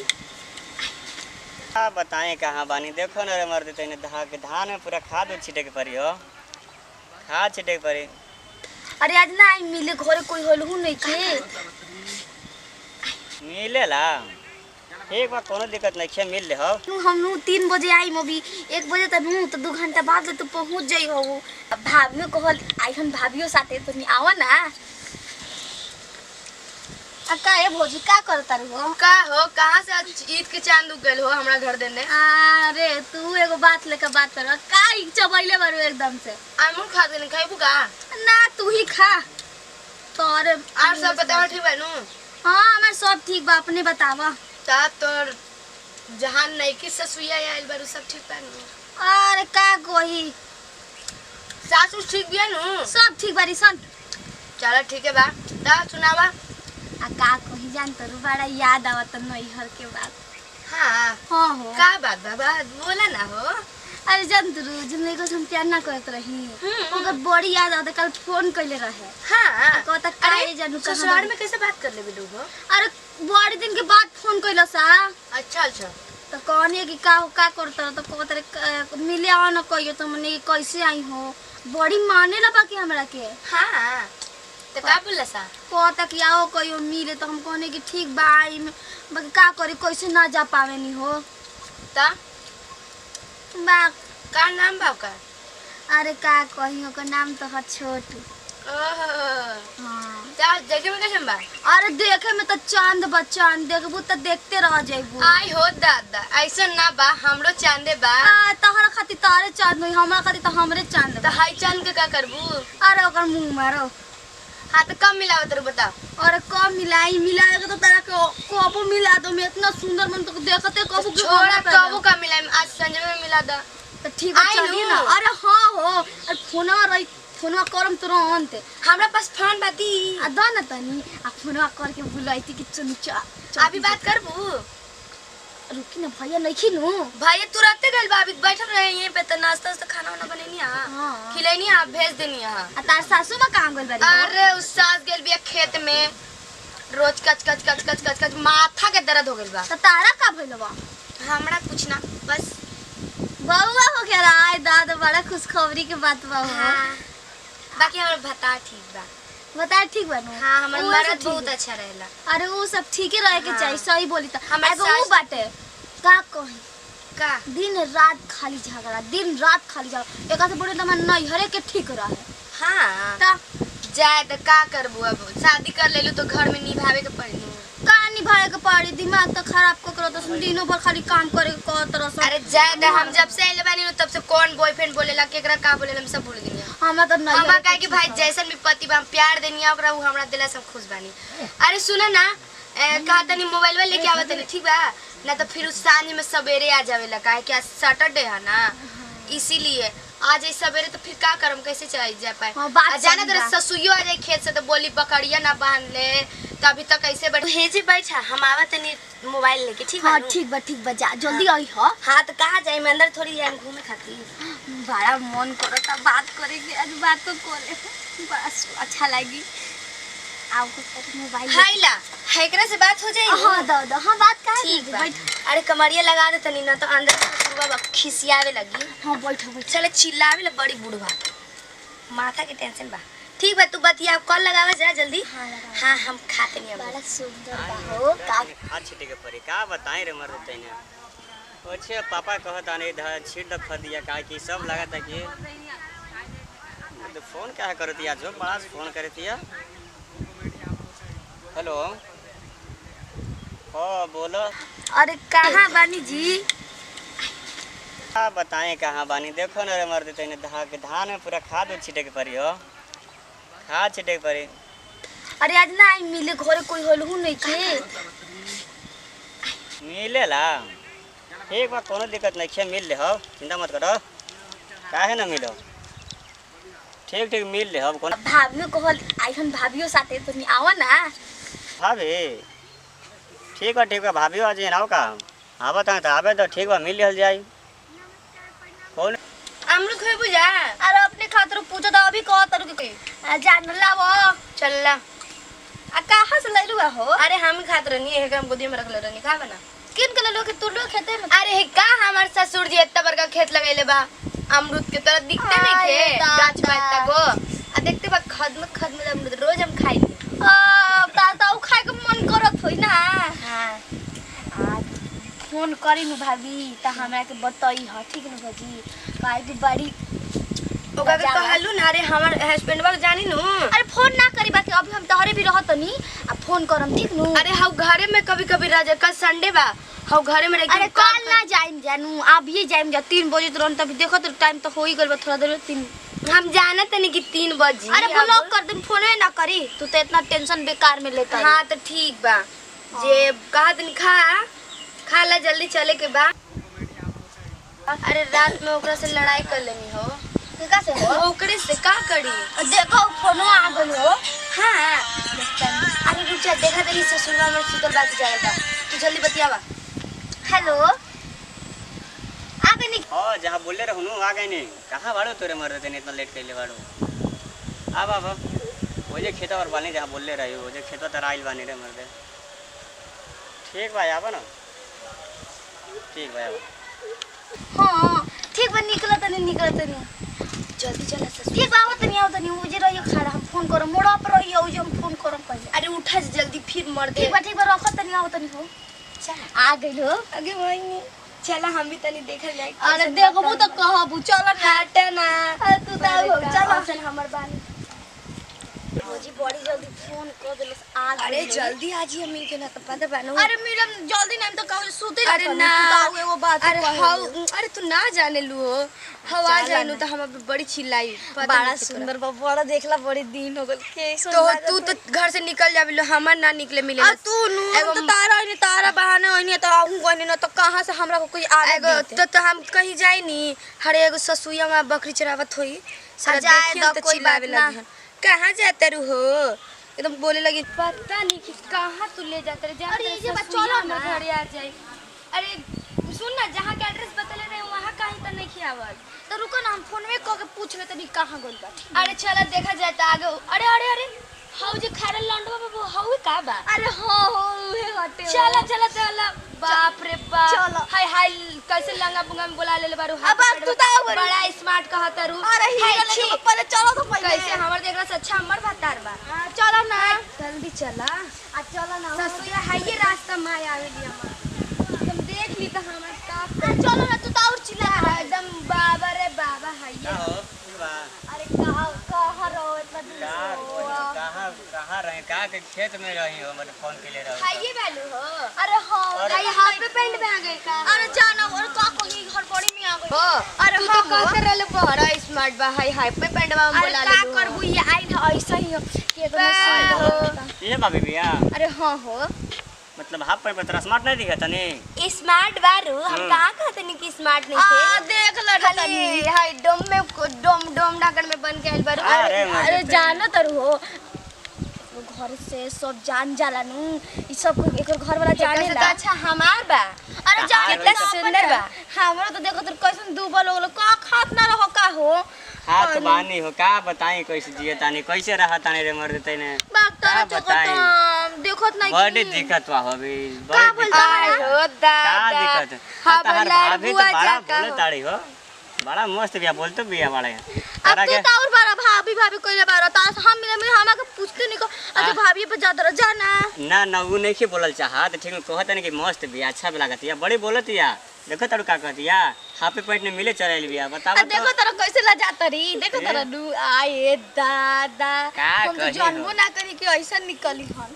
क्या बताएं कहाँ बानी देखो ना रे मर्द तेने धान में पूरा खाद छिटे के पड़ी हो खाद छिटे के पड़ी। अरे आज ना मिले घरे कोई होलहू नहीं के मिलेला एक बार कोनो दिक्कत नहीं है मिल ले हो। हम 3 बजे आई अभी 1 बजे तक हूँ तो 2 घंटा बाद तो पहुँच जाइ हो। भाभी में कहल आई हम भाभियों साथे तो नहीं आवा ना। का ये भौजी का करता रे हो? का हो कहाँ से आज ईद के चांद उग गए हो हमरा घर देने। अरे तू एगो बात लेकर बात कर का चबैले बारू एकदम से। आमूल खा देने खाइबू का ना तू ही खा तो। अरे और सब बताओ ठीक बानू? हाँ हमार सब ठीक बा अपने बतावा। ता तोर जहान नहीं की ससुया आइल बारू सब ठीक बानू? अरे का कोही सासू ठीक बिया नु? सब ठीक बारी सन। चलो ठीक है बा ता सुनावा। आ का कोही जान तो बड़ा याद आवत नैहर के बात। हाँ हाँ हो का बात बाबा बोला ना हो। अरे जंतरू जिंदगी को हम प्यार ना करत रही ओकर बड़ी याद आते कल फोन कइले रहे हाँ कहता काहे जानू ससुराल में कैसे बात कर ले बिडू हो? अरे बड़ी दिन के बाद फोन कइला सा अच्छा अच्छा तो कहनी कि का करता तो कहत मिले आओ ना कहियो तो मने कि कैसे आई हो बड़ी माने ला बाकी हमरा के हाँ तो का बोला सा? कहता कि आओ कहियो मिले तो हम कहने कि ठीक बा आई बाकी का करी कैसे ना जा पावे नी हो ता बा का नाम बा का? अरे का कहियो का नाम तो है छोटू ओहो हाँ ता देखे में कैसे बा? अरे देखे में तो चांद बा चांद देखबू तो देखते रह जाइबू आई हो दादा ऐसा ना बा हमरो चांदे बा तहरा खातिर तारे चांद नहीं हमरा खातिर तो हमरे चांद तो बा हाई चांद के का करबू? अरे ओकर मुंह मारो हाँ तो कम मिलावत रे बता। और कब मिलाए के तो तारा के कबो मिला दो मैं इतना सुंदर मन तो देखते कबो के छोड़ा कबू का मिलाए आज संजय में मिला दा तो ठीक है आई चलिए नु। ना अरे हाँ हो अरे फोनवा करम तुरंत हमरा पास फोन बाती आ द न तनी आ फोनवा करके बुलाईती कि चुनचा अभी बात करबू? रुकी ना भैया नहीं खिनु भाई तुरंत गइल बा अभी बैठल रहे यहीं पे तो नाश्ता वास्ता खाना वाना बनेनी हाँ। हां खिलैनी हां भेज देनी हां। आ तार सासू मां काम गइल बारी अरे उस सास गेल बिया खेत में रोज कच कच कच कच कच कच माथा के दर्द हो गइल बा। तो तारा का भइल बा हमरा कुछ ना बस बउआ हो गया आय दादा बड़ा खुशखबरी के बात बा हो हाँ। बाकी हमर भता ठीक बा बता ठीक बनू हां हमर मरद बहुत अच्छा रहेला। अरे वो सब ठीक रहे के हाँ। चाहिए सही बोली तो हमर एगो सास- वो बाटे का कही का दिन रात खाली झगड़ा दिन रात खाली झगड़ा एक से बोले तो मैं नैहरे के ठीक रहे हां ता जाए तो का करबू अब शादी कर लेलू तो घर में निभावे के पड़ी। का निभाए के पड़ी दिमाग तो खराब को करो तो दिनों भर खाली काम करे के कहत रह अरे जाए तो हम जब से आइले बानी तब से कौन बॉयफ्रेंड बोलेला केकरा का बोलेला हम सब भूल गइनी। हमरा तो नहीं हमरा कहे कि भाई जैसन भी पति बा हम प्यार देनी ओकरा उ हमरा दिला सब खुश बानी। अरे सुना ना कहा तनी मोबाइल में लेके आवत नहीं ठीक बा ना तो फिर उस सांझ में सवेरे आ जावेला काहे कि आज सैटरडे है ना इसीलिए आज इस सवेरे तो फिर का करम कैसे चला जा पाए। हाँ, बात आ जाना सही तेरे बा। ससुइयो आ जाए खेत से तो बोली बकरिया ना बांध ले तो अभी तक कैसे बैठ हेजे बैठा हम आवत नहीं मोबाइल लेके ठीक हाँ बा ठीक बा जा जल्दी आई हो हाँ तो कहाँ जाए मैं अंदर थोड़ी जाए घूमे खातिर बड़ा मन करता बात करेंगे आज बात तो करे बड़ा अच्छा लगी आओ मोबाइल हाय ला हैकरा से बात हो जाएगी। हाँ दो हाँ बात का ठीक बा। अरे कमरिया लगा दे तनी ना तो अंदर से बुढ़वा खिसियावे लगी। हाँ बैठो चले चिल्लावे ला बड़ी बुढ़वा माथा के टेंशन बा। ठीक बा तू बतिया कॉल लगावे जा जल्दी। हाँ, लगावे। हाँ हम खाते नहीं बड़ा अब। सुंदर बा हो का खाद छीटे के पड़ी का बताएं रे मर तैने अच्छे पापा कहत आने इधर छीट द खा दिया का कि सब लगा था कि तो फोन क्या करती है जो बड़ा से फोन करती है। हेलो हाँ बोलो अरे कहाँ बानी जी क्या बताएं कहाँ बानी देखो ना रे मर तैने धान में पूरा खाद छीटे के पड़ी हो खाद छीटे के पड़ी। अरे आज ना आई मिले घरे कोई होलहु नहीं के मिलेला ठीक बा कोनो दिक्कत नहीं है मिल ले हो चिंता मत करो काहे ना मिलो ठीक ठीक मिल ले हो कोनो भाभी कहल आई हम भाभियों साथे तो नहीं आवा ना भाभी ठीक बा भाभी आ जाए ना का आवा तो आवे तो ठीक बा मिल लिहल जाई कौन अमरुद खोए बुझा अरे अपने खातिर पूछो तो अभी कह तरु के जान लावो चल ला। आ कहाँ से लैलु हो अरे हम खात रहनी है हम गोदी में रख ले रहनी खा बना किन के ललो के तू लोग खेते में अरे हे का हमार ससुर जी इतना बड़का खेत लगैले बा अमरूद के तरह दिखते नहीं अरे थे दादा। गाछ में इतना गो आ देखते बा खद में अमरूद रोज हम खाई ताता उ खाए के मन करत होई ना हां आ फोन करी नु भाभी त हमरा के बताई ह ठीक न भाजी काहे की बड़ी ओका के कहलू ना रे हमर हस्बैंडवा के जानी नु अरे फोन ना करी बाकी अभी हम तोहरे भी रहत नी आ फोन करम ठीक नु अरे हम घरे में कभी कभी रह जा कल संडे बा हम घरे में रह अरे कल ना जाइम जानू अभी जाइम जा 3 बजे तुरंत अभी देखो तो टाइम तो हो ही गइल बा थोड़ा देर 3 हम जाना तनी कि 3 बजे अरे ब्लॉक कर दे फोन ना करी तू तो इतना टेंशन बेकार में लेता है हां तो ठीक बा जे कहा तनी खा ला जल्दी चले के बा। अरे रात में ओकरा से लड़ाई कर लेनी हो का से हो ओकरे से का करी देखो फोनो आ गइल हो हाँ अरे रुक जा देखा तेरी ससुरवा में सुतल बात जाएगा तू जल्दी बतियावा। हेलो आ गनी हाँ हाँ जहाँ बोले रहूँ आ गए नहीं कहाँ बाड़ो तोरे मर रहे इतना लेट कैले बाड़ो अब वो जे खेता और बानी जहाँ बोले रही वो जे खेता तर आइल बानी रे मर दे ठीक भाई आवा ना ठीक भाई आवा हाँ ठीक बा निकला तनी जल्दी चला ससुर। ठीक बा आवत तनी मुझे रहियो खड़ा हम फोन करो मोड़ा पर रहियो उजे हम फोन करम पहले अरे उठा से जल्दी फिर मर दे। ठीक बा रखत तनी आवत तनी हो आ गइल हो आगे भाई चला हम भी तनी देखल जाए। अरे देखबू तो कहबू चल ना हट ना तू तो हो चल चल हमर बानी। मुझे बड़ी जल्दी फोन कर देलस आ गइल अरे हो। जल्दी आज ही मिल के ना तो पता बानो। अरे मैडम जल्दी नहीं तो कहू सुते अरे ना वो बात अरे हाउ अरे तू ना जाने लू हो हवा जानु तो हम अब बड़ी चिल्लाई बड़ा सुंदर बा बड़ा देखला बड़ी दिन हो गल के तो तू तो घर से निकल जाबे लो हमर ना निकले मिले आ तू नु हम तो तारा बहाने होइनी तो आऊं कोनी न तो कहां से हमरा को कोई आ एगो तो हम कहीं जाई नी हरे एगो ससुया में बकरी चरावत होई सारा जाए देखियो तो तो कोई चिल्लावे बात ना। लगी कहां जाते रू हो एकदम बोले लगी पता नहीं कि कहां तू ले जाते रे। अरे ये बात चलो ना। घर आ जाए। अरे सुन ना जहां के एड्रेस बतले रहे वहां कहीं तो नहीं खियावल। तो रुको ना हम फोन में कह के पूछ ले तनी कहां गइल बा अरे चला देखा जाए तो आगे। अरे अरे अरे हाउ जे खारा लंडवा बाबू हाउ का बा। अरे हो उहे हटे चला चला चला बाप रे बाप चलो। हाय हाय कैसे लंगा बुंगा में बोला ले बारू अब आप तू तो आओ बड़ा स्मार्ट कहता रू। अरे हाय ही छी, पहले चलो तो पहले कैसे हमर देखला से अच्छा हमर भतार बा। चलो ना जल्दी चला आ चलो ना ससुया हाय ये रास्ता में आवे ली हमर तुम देख ली तो हमर का चलो ना तू तो और चिल्ला एकदम बाबा रे बाबा हाय क्या हो बा अरे कहां रहो इतना दूर कहाँ रहे कहाँ के खेत में रही हो मतलब फोन के लिए रहो हाय ये वालू हो। अरे हां हाय हाफ पे पैंट में आ गए का। अरे जाना और का कोई हड़बड़ी में आ गई हो अरे तू तो कहते रहले बहरा स्मार्ट बा हाय हाय पे पैंट में बोला ले का करबू ये आई ना ऐसा ही हो कि एकदम हो। ये भाभी भैया अरे हां हो मतलब हाफ पैंट में तेरा स्मार्ट नहीं दिखा था नहीं स्मार्ट बारू हम कहाँ कहते नहीं कि स्मार्ट नहीं थे। देख ल खाली हाय डोम में डोम ढाकन में बन के आइल बारू। अरे मर अरे जेते। जानो तर हो घर से सब जान जाला नु ई सब एकर घर वाला जाने जाने तो ला अच्छा हमार बा। अरे जाने कितना तो सुंदर बा। हमरो तो देखो तो कैसन डूबल हो का खात ना रहो का हो हाथ बानी हो का बताई कैसे जिए तानी कैसे रहा तानी रे मर देते ने बात का तो बताई देखत नहीं बड़ी दिक्कत हुआ अभी का बड़ी बोलता दिक्कत आय हो का दादा दिक्कत है हाँ तहर बोला भाभी तो बुआ बड़ा जाता बोले हो। ताड़ी हो बड़ा मस्त बिया बोलते बिया बड़ा है अब तारा तू के तो और बारा भाभी भाभी कइले बारा ता हम मिले हमरा के पूछते नहीं को अरे भाभी पे जात रह जाना ना वो नहीं के बोलल चाहत ठीक कहत नहीं कि मस्त बिया अच्छा भी लागत या बड़ी बोलत या देखो तारू का कहत या हाफ पैंट में मिले चलेल बिया बताओ आ देखो तेरा कैसे ला जाता री देखो तेरा नु आए दादा का हम तो कही जानबो हो? ना करी कि ऐसा निकली हन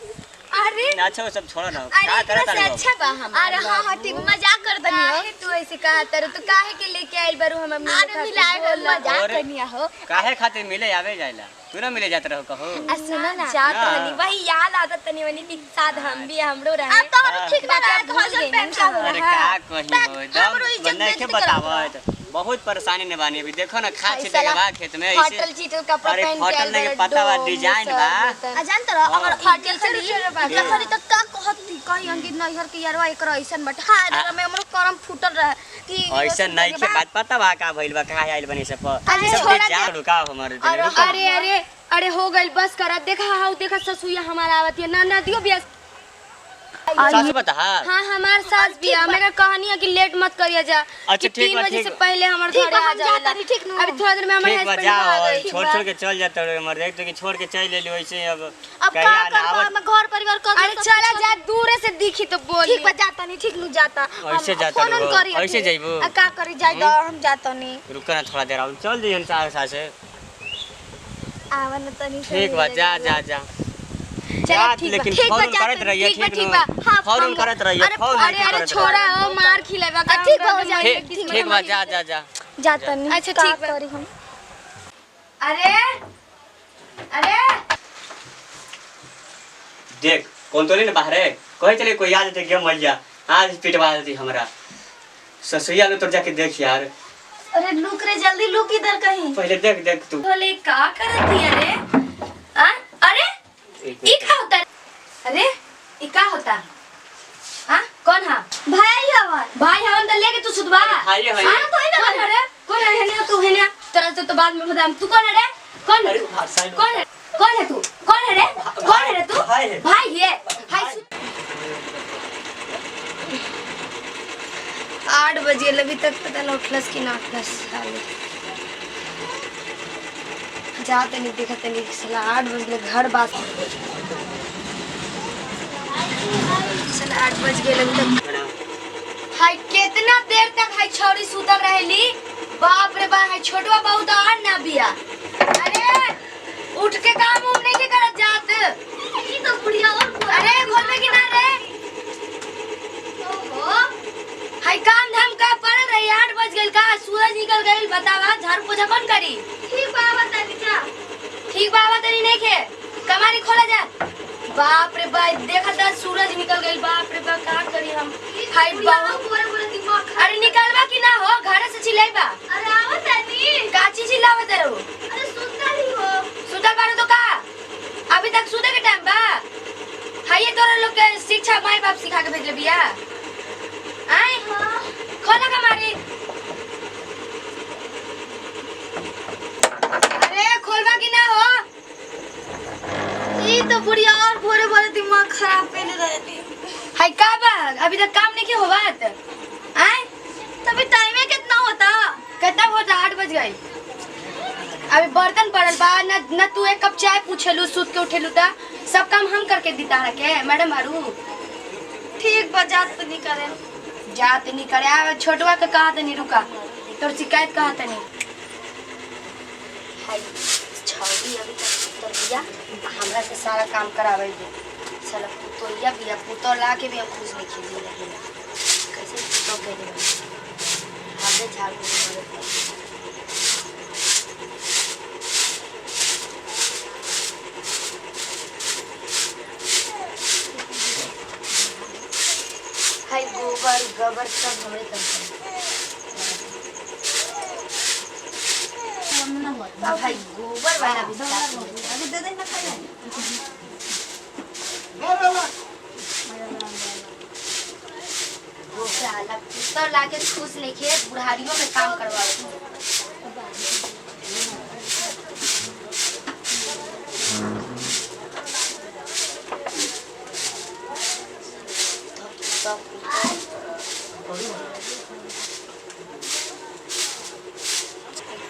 अरे अच्छा वो सब छोड़ो ना अरे का एकरा करत से तारू अच्छा बा हम। अरे हां हां ठीक मजाक कर दनी हो काहे तू ऐसे कहा तर तू काहे के लेके आइल बारू हम अरे मिलाए मजाक और- करनिया हो काहे खातिर मिले आवे जाइला तू ना मिले जात रहो कहो आ सुनो ना जात हाँ। रहनी वही याद आता तनी वनी के साथ हम भी हमरो रहे। अब तो ठीक ना रहा भूल घर गई पेन ना। का होला अरे का कही हो हमरो एकदम इज्जत बन्ने के बेइज्जती करत बतावत बहुत परेशानी ने बानी अभी देखो ना खा भाई छिटे के साला बा खेत में फटल चीटल कपड़ा अरे पहन के फटल आइल नहीं के बारू, पता बा डोम डिजाइन सब बा बतन। अजान तर अगर फाटल से नीचे बा। लखरी त का कहत थी कहीं अंकित नैहर के यारवा एकर ऐसन बट हां जरा में हमरो करम फूटल रहे कि ऐसा नहीं के बात पता बा का भइल बा काहे आइल बनी सब अरे सब छोड़ा जा दे। रुका हमारे अरे अरे अरे अरे हो गइल बस करा देखा हाउ देखा ससुया हमारा आवत है ना नदियो बिया। सच बता हाँ हमार सास भी है। मेरा कहानी है कि लेट मत करिए जा अच्छा, कि ठीक 3 बा, बजे ठीक से बा। पहले हमारे ठीक घरे बा, आ हम जाता जाएगा। नहीं, ठीक नु। अभी थोड़ा देर में हमारे ठीक बा हस्बैंड जा आ और गए। छोड़ के चल जाते रे मर देख तो कि छोड़ के चल ले वैसे अब अब कहीं का आना करबा आवत मैं घर परिवार कर अरे चला जा दूर से दिखी तो बोल ठीक बा जाता नहीं ठीक नु जाता ऐसे जाता फोन रहो, करी ऐसे जाइबो? आ का करी जाई दो हम जाता नहीं रुको ना थोड़ा देर और चल दिहन सासे आवन तनी ठीक बा जा जा जा चला जा, ठीक बा लेकिन ठीक बा फोन जाता करत रहिए ठीक बा ठीक ठीक नु बा हाँ फोन फोन करत रहिए अरे फोन अरे अरे छोड़ा हो मार खिलेबा का ठीक बा, हो हमरा जाए। में ठीक बा जा जा जा जाता नहीं अच्छा, का ठीक बा। करी हम अरे अरे देख कौन तो नहीं बाहर है कहे चले कोई याद थे गेम मल जा आज पिटवा देती हमरा ससुया में तो जाके देख यार अरे लुक रे जल्दी लुक इधर कहीं पहले देख देख तू बोले का करती है रे आ अरे ई का होता है? अरे ई का होता हां कौन हा भाई हवन भाई हम तो लेके तू सुधवा भाई है हां तो इधर अरे बाद में बताऊं। तू कौन है रे? कौन है? कौन है? कौन है तू? कौन है रे? कौन है रे तू? भाई है। हाय 8 बजे अभी तक पता न उठलस कि ना उठलस। जाते नहीं देखते नहीं साला 8 बजे घर बात साला 8 बज गए अभी तक। हाय कितना देर तक हाय छौरी सुतल रहेली। बाप रे बाप हाय छोटवा बहुत आड़ ना बिया। अरे उठ के काम उम नहीं के करत जात। ई तो बुढ़िया और अरे घर में कि ना रे? ओहो हाय काम धाम का पड़ रही 8 बज गइल का सूरज निकल गइल बतावा झाड़ू पोछा कौन करी? ठीक बाबा तनी जा। ठीक बाबा तनी नहीं के कमारी खोला जा। बाप रे बाप देखा था सूरज निकल गइल। बाप रे बाप का करी हम? हाय बहुत पूरे दिमाग। अरे निकलवा कि ना हो घर से चिल्लाइबा। अरे आवत तनी काची चिल्लावत रहो? अरे सुतल ही हो। सुतल बारो तो का अभी तक सुते के टाइम बा। हाय ये तोरा लोग के शिक्षा माई बाप सिखा के भेजले बिया। आए खोला कमारी। अरे खोलवा कि ना हो? ई तो बुढ़िया और भोरे दिमाग खराब कर रहती। हाय का बा अभी तक काम नहीं किया होवत? आए तभी टाइम में कितना होता? कितना होता? 8 बज गए। अभी बर्तन पड़ल बा न तू एक कप चाय पूछेलू सूत के उठेलू ता सब काम हम करके दीता रखे मैडम आरू। ठीक बा जात तो नहीं करे। जात नहीं करे आ छोटवा के कहा तनी रुका तोर शिकायत कहा तनी। हाय छौरी अभी तक सुतल बिया हमरा से सारा काम करावे दे। साला पुतोया बिया पुतो ला के भी हम खुश नहीं खेली रही। कैसे पुतो के दे हमने झाड़ को हाय गोबर गोबर सब हमरे करते हैं। भाई गोबर वाला भी अभी दे दे ना खाया। तो लाके खुश नहीं खे बुढ़ारियों में काम करवाओ।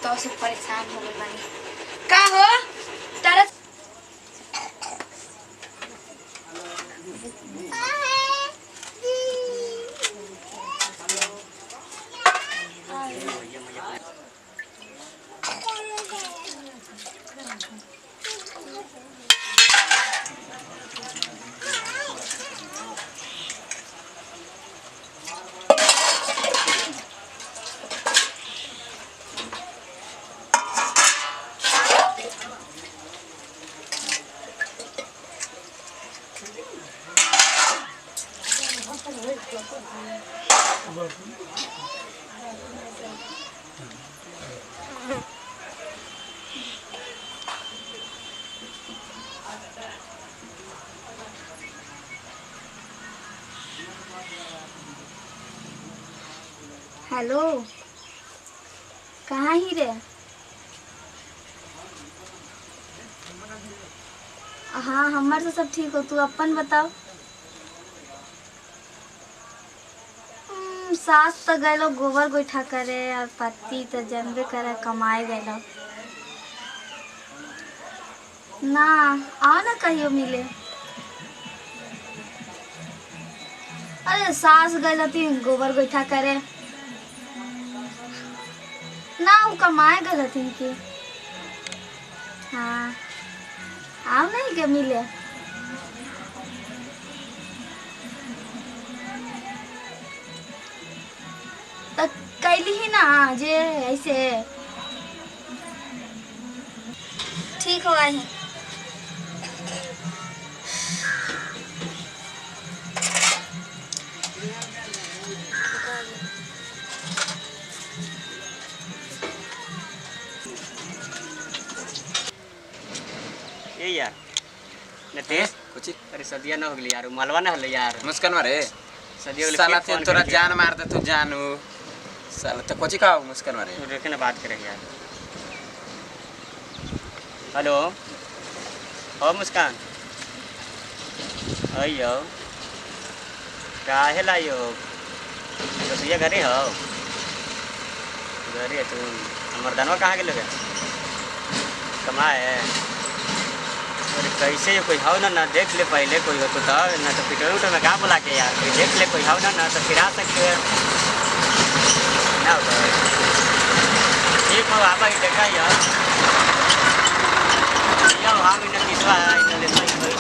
तो से परेशान हो गई बानी का हो तारा। हेलो कहाँ ही रे? हाँ हमारे तो सब ठीक हो। तू अपन बताओ। सास तो गए गोबर गोईठा करे और पति तो जनबे करे कमाए गए ना। आओ ना कहियो मिले। अरे सास गए थी गोबर गोईठा करे ना वो कमाए गए थी कि। हाँ आओ नहीं के मिले। तो कैली ही ना जे ऐसे ठीक हो गई। ये यार नतेश कुछ अरे सदिया ना हो गई यार मलवा ना हले यार मुस्कान मारे सदिया वाले साला ते तोरा जान मार दे तू जानू साला तो कुछ खाओ मुस्कान मारे देखे ना बात करे यार हेलो हो मुस्कान अयो काहे लाइयो रसोईया घरे हो घरे तू मर्दानवा कहाँ गेल गे कमाए अरे कैसे कोई हाउ ना देख ले पहले कोई हो तो ना तो पिटो उठो में का बोला के यार कोई देख ले कोई हाउ ना तो फिर आ सकते हैं ना ठीक हो आबा ही देखा यार हम इन्हें किसवा है इन्हें ले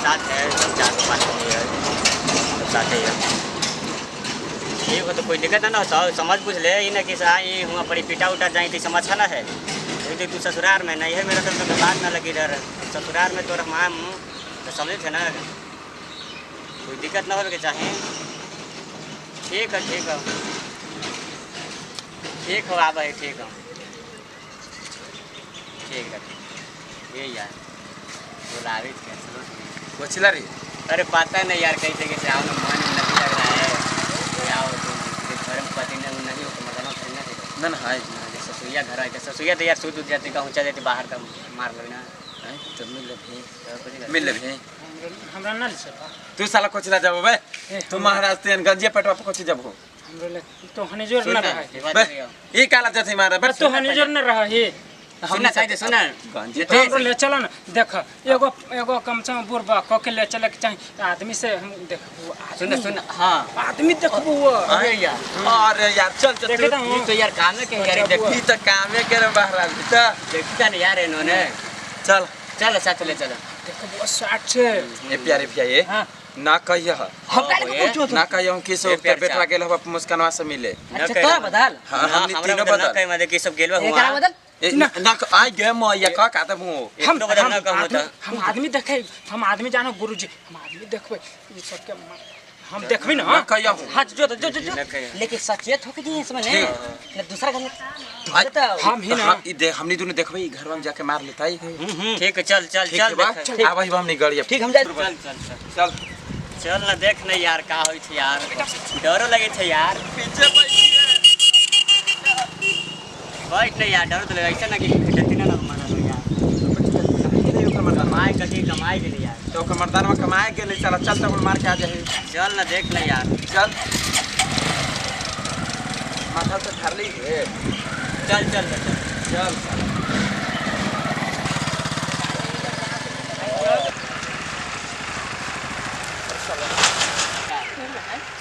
साथ है सब 4-5 है साथ है ठीक हो तो कोई दिक्कत ना हो समझ पूछ ले इन्हें किस आई हुआ बड़ी पिटा उटा जाए थी समझ ना है तो तू ससुराल में नहीं है मेरा तो बात ना लगी रह ससुराल में तो रहा तो समझे थे ना कोई दिक्कत ना हो के चाहे ठीक है ठीक हो आ भाई ठीक है ठीक है ये यार बुलावे कोचिला रे अरे पता नहीं यार कैसे कैसे आओ ना मन नहीं लग रहा है तो आओ तो घर में पति नहीं हो तो मरना फिरना ना हाय ससुरिया घर आए ससुरिया तो यार सूत उठ जाती कहूँ जाती बाहर का मार लो ना तो मिल भी हमरा ना से तू साला कोचिला जाबो बे तू महाराज तेन गंजिया पेटवा पे कोची जाबो हमरे ले तो हने जोर ना रहा बे ई काला जथि मारा बे तो हने जोर ना रहा है सुनना चाहिए सुना गंजिया तो हमरो ले चलो ना देख एगो कम से कम बुरबा क के ले चले के चाहिए आदमी से हम देख सुन हाँ आदमी देखबो वो अरे यार अरे यार चल चल देखे तो ये तो यार काम के यार देखी तो कामे करे महाराज तो देखता नहीं यार इन्होंने चल चल साथ ले चलो देखबो 60 से ए प्यारे भैया हां ना कहिया हम काहे को पूछो ना कहिया हम किस के बेटवा गेल हो मुस्कानवा से मिले अच्छा तोरा बदल हां हमनी तीनों बदल कहीं मदे की सब गेलवा हुआ एकरा बदल ना आई गे मैया का कहत हूं हम बदल ना कहूं तो हम आदमी देखे हम आदमी जानो गुरुजी हम आदमी देखबे ये सब के हम देखबी ना कहिया हां जो लेकिन सचेत हो के जी इसमें नहीं दूसरा घर हम ही ना ई देख हमनी दोनों देखबे ई घरवा में जाके मार लेताई ठीक है चल आबही हमनी गड़िया ठीक हम जा चल चल ना देख नहीं यार का होई थी यार डरो लगे थे यार पीछे बैठ नहीं यार डर तो लगा ऐसा ना कि डरती ना मार लो यार कमाई के लिए यार तो ओकर मर्दानवा कमाए के लिए चल चल तब मार के आ जाए चल ना देख नहीं यार चल माथा से धर ली चल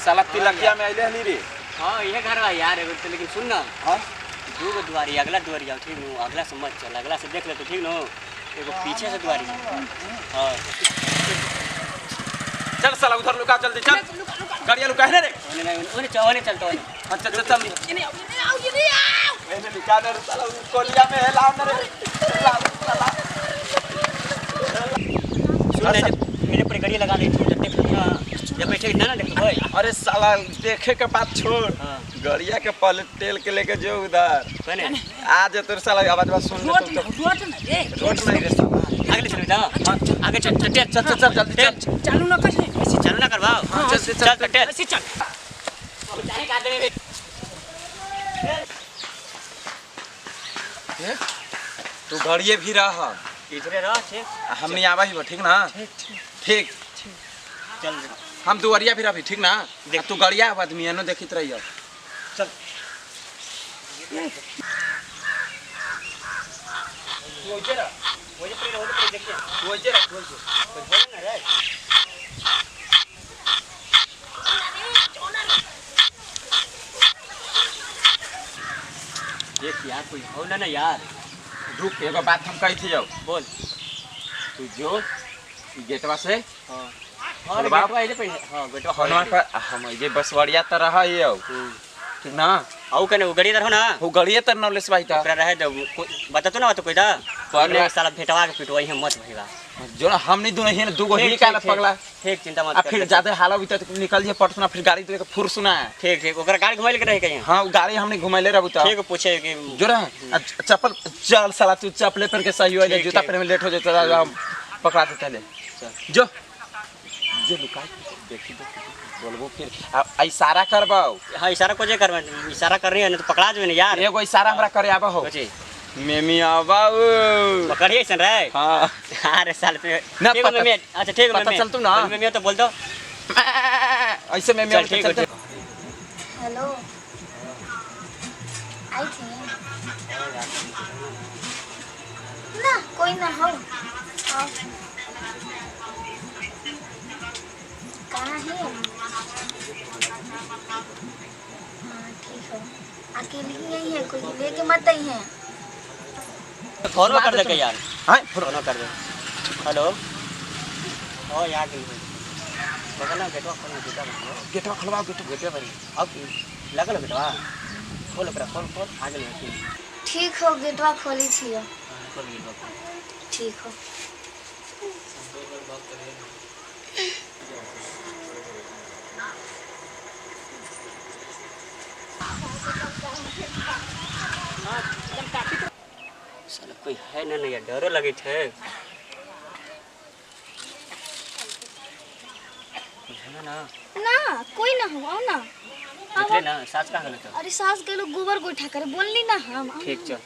साला तिलकिया में आइले हली रे हां ये घर है यार एगो तो लेकिन सुन ना हां दो गो द्वारी अगला द्वारी जाओ ठीक नो अगला से मत चल अगला से देख ले तो ठीक नो एगो पीछे से द्वारी हां चल साला उधर लुका जल्दी चल गाड़िया लुका है रे ओने चल तो अच्छा चल मैंने लुका दे साला कोलिया में है लाओ ना रे साला सुन मेरे पर गाड़ी लगा दे तू देख जब बैठे ना देख भाई अरे साला देखे के बात छोड़ गाड़िया के पलट तेल के लेके जो उधर कने आज तोर साला आवाज बात सुन ले तो रोड नहीं रे साला आगे चल जा आगे चल जल्दी चल चालू ना कर ऐसे चालू ना करवाओ चल ऐसे चल जाने का दे तू गाड़िए भी रहा इधरे रह छे हमनी आवा ही ठीक ना ठीक चल हम दुआरिया भी रही ठीक ना देख तू गाड़िया आदमी नो देखित रही चल वो जे देखिए कुछ बोले ना रे देख यार कोई हो ना यार रुक एगो बात हम कही थी जाओ बोल तू जो गेटवा से हां बोल बाप। बेटवा इधर पे हां बेटवा हनवा पर हम ये बसवड़िया त रहा ये ठीक ना औ कने उगड़ी रहो ना वो गड़िए त नौलेस भाई था ओकरा रहे दो बता तो ना तो कोई दा पर साला भेटवा के पिटवाई हम मत भइला जो ना हमनी दोनों ही दू गो ही काला पगला ठीक चिंता मत आ कर फिर ज्यादा हाला भीतर निकल जे पटना फिर गाड़ी तो फुर सुना ठीक ओकरा गाड़ी घुमाइल के रहे कहीं हां वो गाड़ी हमने घुमाइले रहबू त ठीक पूछे कि जो रहा चप्पल चल साला तू चप्पल पहन के सही हो ले जूता पहने में लेट हो जाता पकड़ा देता ले जो जो लुका देखी बोलबो फिर इशारा करबो हां इशारा को जे करबे इशारा कर रही है ना तो पकड़ा जबे ना यार एगो इशारा हमरा करे आबो हो कोची मेमिया बाबू पकड़िए सन रे। हाँ अरे साल पे ना ठीक है पता- मम्मी। अच्छा ठीक है पता मम्मी। चल तू ना। मम्मी तो बोल दो। ऐसे मेमिया चल ठीक है। हेलो आई थी ना, कोई ना हो। आओ। कहाँ है? हाँ ठीक है, अकेली ही यही है, कोई लेके मत आई है। फोन कर दे के यार। हाँ फोन कर दे। हेलो ओ यार बता ना गेटवा खोल गेटवा गेटवा खुलवाओ गेटवा पर अब लगल गेटवा खोल कर खोल आगे ले। ठीक हो, गेटवा खोली थी। खोल गेटवा। ठीक हो। साला कोई है ना यार, डरो लगे थे। है ना ना कोई ना हो, आओ ना। निकले ना सास का गलत। अरे सास के लोग गोबर गोइठा करे बोलली ना हम। ठीक चल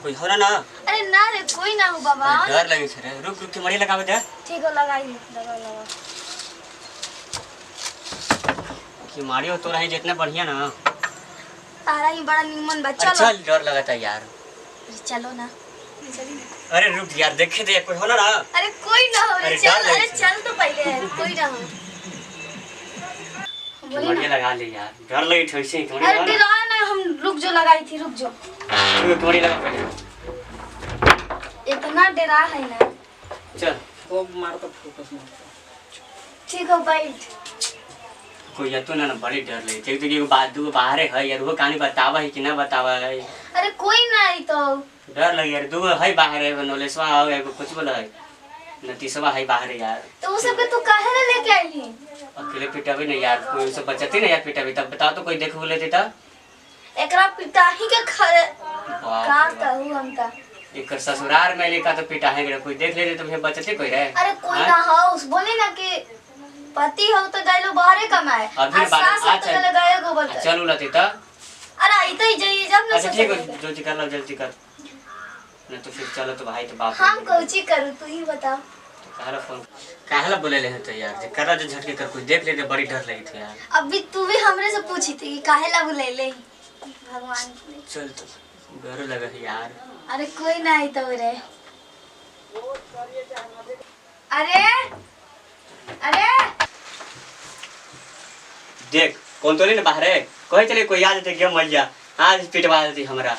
कोई हो ना। अरे ना रे कोई ना हो बाबा। डर लगे थे रे। रुक रुक के मड़ी लगावे दे। ठीक हो, लगाई लगा। कि मारियो तो रही जितना बढ़िया ना। तारा ही बड़ा निमन बा। चल चलो डर लगा था यार। चलो ना। अरे रुक यार देखे दे कोई हो ना। अरे कोई ना हो रे, अरे चल। डर लगे अरे थे। चल तो पहले, कोई ना हो। बोली मड़ी ना। लगा ले यार, डर लगी थोड़ी सी। अरे डरा ना, हम रुक जो लगाई थी, रुक जो। मड़ी लगा पहले। इतना डरा है ना। चल वो मार तो फोकस में। ठीक हो, बैठ। कोई या तो ना बड़ी डर लगी थी। तो एगो बात दू बाहर है यार, वो कहानी बतावा है कि ना बतावा है। अरे कोई ना आई तो। डर लगे यार, दू है बाहर है नोलेसवा हो एगो कुछ बोला है नतीसवा है बाहर है यार। तो वो सब के तू काहे ना लेके आई? अकेले पिटावे नहीं यार, कोई सब बचती नहीं यार पिटावे। तब बताओ तो कोई देख बोले थे तब। एकरा पिटाही के खरे का बाप रे बाप। कहूं हम ता। एक ससुराल में लेका तो पिटा है कोई देख ले तो फिर बचते कोई रहे। अरे कोई हाँ? ना हो, उस बोले ना कि पति हो तो गए लो बाहरे कमाए। अभी आज बात- सास हो तो अच्छा। गए गए गोबर कर। चल उलती तब। अरे आई तो ही जाइए जब ना अच्छा ठीक है, सोचेंगे। जल्दी कर लो जल्दी कर। नहीं तो फिर चलो तो भाई तो बाप हम कोची करूं, तू ही बता। कहला फोन कहला बोले ले तो यार जे करा जो झटके कर कोई देख ले तो बड़ी डर लगी थी यार। अभी तू भी हमरे से पूछी थी कि काहे ला बुले ले भगवान ने। चल तो डर लगा है यार। अरे कोई ना आई तो रे। अरे अरे देख कौन तो नहीं ना बाहर है, कहे चले कोई याद थे गेम मैया आज पिटवा देती हमरा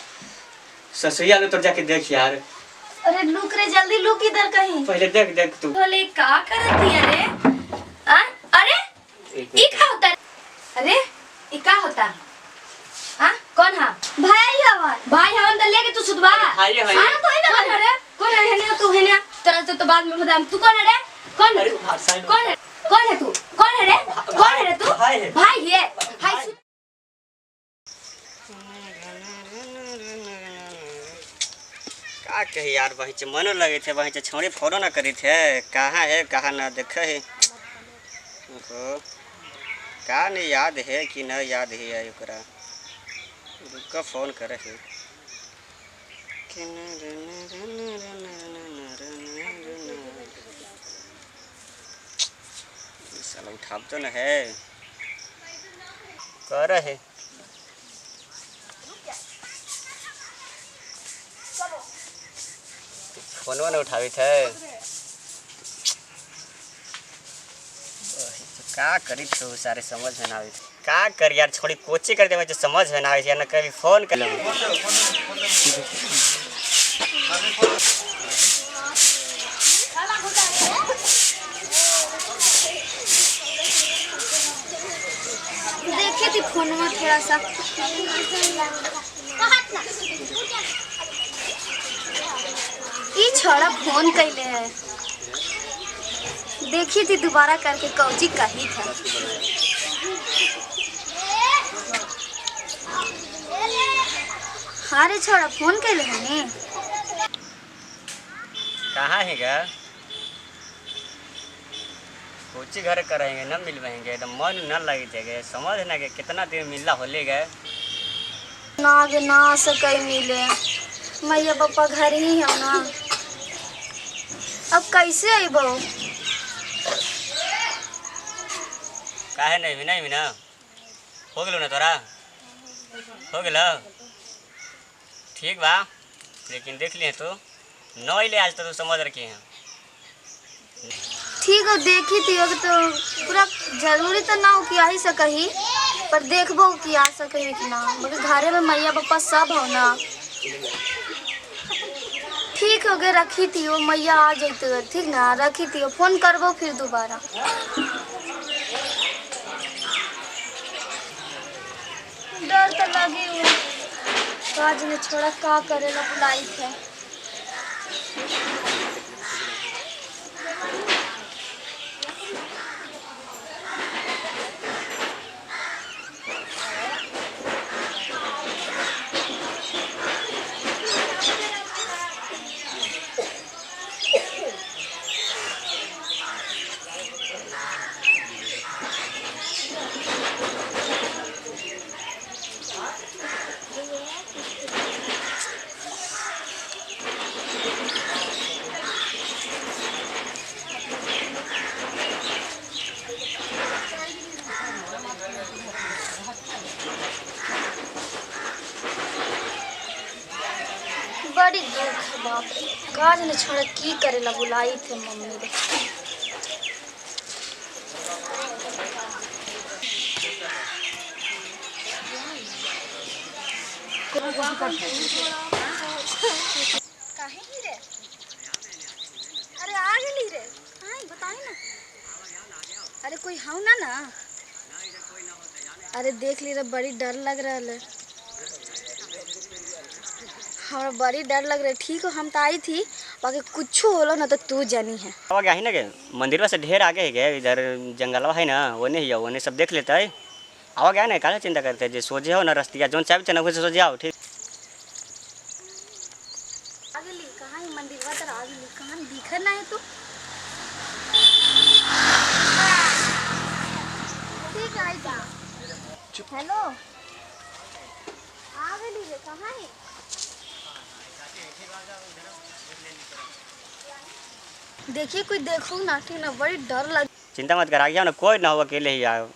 ससुरिया में तो जाके देख यार। अरे लुक रे, जल्दी लुक इधर कहीं। पहले देख देख तू। बोले का करती है रे? आ? अरे ई का होता है? अरे ई का होता? हाँ कौन है? भाई हवन। भाई हवन तो लेके तू सुधवा। भाई है भाई। हाँ तो ही ना कौन है रे? कौन है ने तू है ने? तेरा तो बाद में बता। तू कौन है रे? कौन है? अरे भाषा है। कौन है? कौन है तू? कौन है रे? कौन है रे तू? भाई है। भाई है। भाई सुन। का कही यार वही चे मनो लगे थे वही चे छोड़ी फोनो ना करी थे कहाँ है कहाँ ना देखे है ओहो का नहीं याद है कि न याद है ओकरा रुका फोन करे है साला उठाब तो न है कर है फोनवा न उठावी थे का करी थे सारे समझ में ना आवी का कर यार छोड़ी कोची कर देवे जो समझ में ना आवी यार न कभी फोन कर ले देखे थी फोन में थोड़ा सा। ये छोड़ा फोन कैले है, देखी थी दोबारा करके कौची कही था। हाँ रे छोड़ा फोन कैले है ने। कहाँ है गा कोची घर करेंगे न मिल पाएंगे एकदम मन न लगे थे समझ ना कि कितना दिन मिलना होले गए ना आगे ना सके मिले, मैया पापा घर ही है ना, अब कैसे अबो? काहे नहीं भी ना हो गेलो ना तोरा हो गेलो ठीक बा, लेकिन देख लिए तो नौ ले आज तो समझ रखी हैं। ठीक है देखी थी, अब तो पूरा जरूरी तो ना हो कि आ ही सकही, पर देखबो कि आ सकही कि ना, मगर घरे में मैया पापा सब हो ना। ठीक हो गए, रखी थी वो मैया आ जाते, ठीक ना, रखी थी, फोन करबो फिर दोबारा। डर तो लगी हुई, आज ने छोड़ा का करे ला बुलाई थे। बड़ी दुख है बाप रे, काज ने छोड़ा की करे ला बुलाई थे मम्मी रे। काहे ही रे? अरे आ गेली रे, हां बताई ना। अरे कोई हौ ना? अरे देख ली रे, बड़ी डर लग रहा है, हमारा बड़ी डर लग रहा है। ठीक हो, हम तो आई थी, बाकी कुछ होलो ना तो तू जानी है। आवा गया है ना के मंदिरवा से ढेर आगे है गए, इधर जंगलवा है ना, ओने ही ओने सब देख लेता है। आवा गया ना, काहे चिंता करते जे सोजे हो ना रस्तिया जोन चाहे चना से सोजे आओ ठीक। आगे ली कहां है मंदिरवा, तर आगे ली कहां दिखर ना है तू। ठीक है आई था। हेलो आगे ली रे, कहां है? देखिए कोई देखो ना, ठीक ना, बड़ी डर लग। चिंता मत कर, आ गया ना, कोई ना हो, अकेले ही आओ।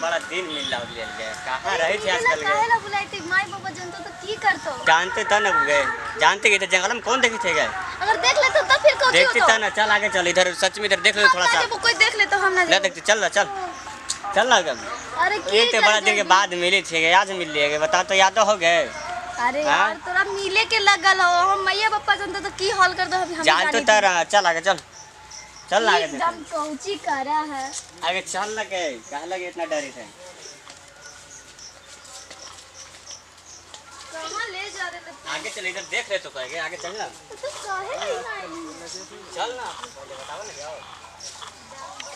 बड़ा दिन मिल रहा है, कहाँ रहे थे आजकल काहे ला बुलाई थी? माई बाबा जानतो तो की करतो? जानते था ना गए, जानते गए थे जंगल में, कौन देखे थे गए? अगर देख ले तो तब फिर कौन देखते था ना, चल आगे चल, इधर सच में इधर देख लो थोड़ा सा। कोई देख ले तो हम ना ना देखते, चल ना चल चल ना गम। अरे की एक तो बड़ा दिन के बाद मिली थी, आज मिल लिए, बता तो याद हो गए। अरे यार तोरा मिले के लगल हो, हम मैया पापा जानते तो की हाल कर दो, हम जानते तर चल आगे चल चल ना आगे एकदम पहुंची करा है। आगे चल ना के, कहाँ लगे इतना डरी थे? कहां ले जा रहे थे? आगे चल, इधर देख रहे तो कहेंगे, आगे चल ना तो काहे नहीं आई? चल ना, पहले बताओ ना क्या हो।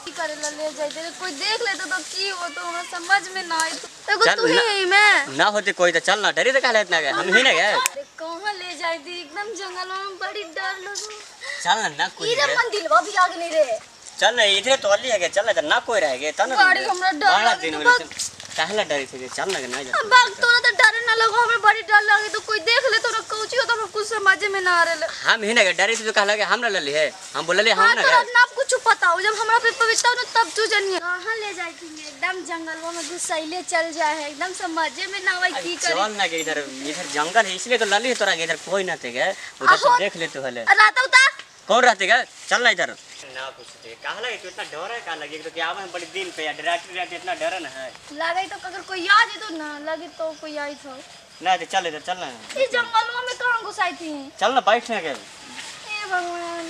की करे ला ले जाई दे, कोई देख ले तो की हो, तो हमरा समझ में ना आई। तो एगो चल तू ही ना। है मैं ना होती कोई तो चल ना, डरी तो काहे इतना गए, हम ही ना गए। अरे कहां ले जाई दी, एकदम जंगल में बड़ी डर लगो। चल ना कोई इधर मंदिरवा भी आगे नहीं रे। चल ना, इधर तो अली है, चल ना, ना कोई रहेगे तब ना। गाड़ी हमरा डर बड़ा लगे दिन तो हो काहे ला डरी थे, चल ना ना जा। बाग तोरा तो डर ना लगो, हमें बड़ी डर लगे, तो कोई देख ले तो ना कौची हो, तो हम कुछ समझ में ना आ रहे। हम ही ना गए, डरी थे तो कहा लगे हम ना लली है, हम बोलले हम हाँ ना तोरा गए। ना कुछ पता हो, जब हमरा पे पवित्र हो ना तब तू जानिए। कहां ले जाई थी? एकदम जंगलवा में घुसैले चल जाए है, एकदम समझे में ना आवे की करे। चल ना के, इधर इधर जंगल है इसलिए तो लली है तोरा, इधर कोई ना थे गए, उधर से देख ले तो हले। रात उता कौन रहते गए, चल ना इधर ना पूछते कहा लगे तू इतना डर है, कहा लगे तो क्या आवे बड़ी दिन पे डराती रहती, इतना डर ना है। लगे तो अगर कोई आ जाए तो ना लगे तो कोई आई तो ना तो चल इधर चल ना, इस जंगलवा में कहां घुसाई थी? चल ना बैठ ना के। ए भगवान,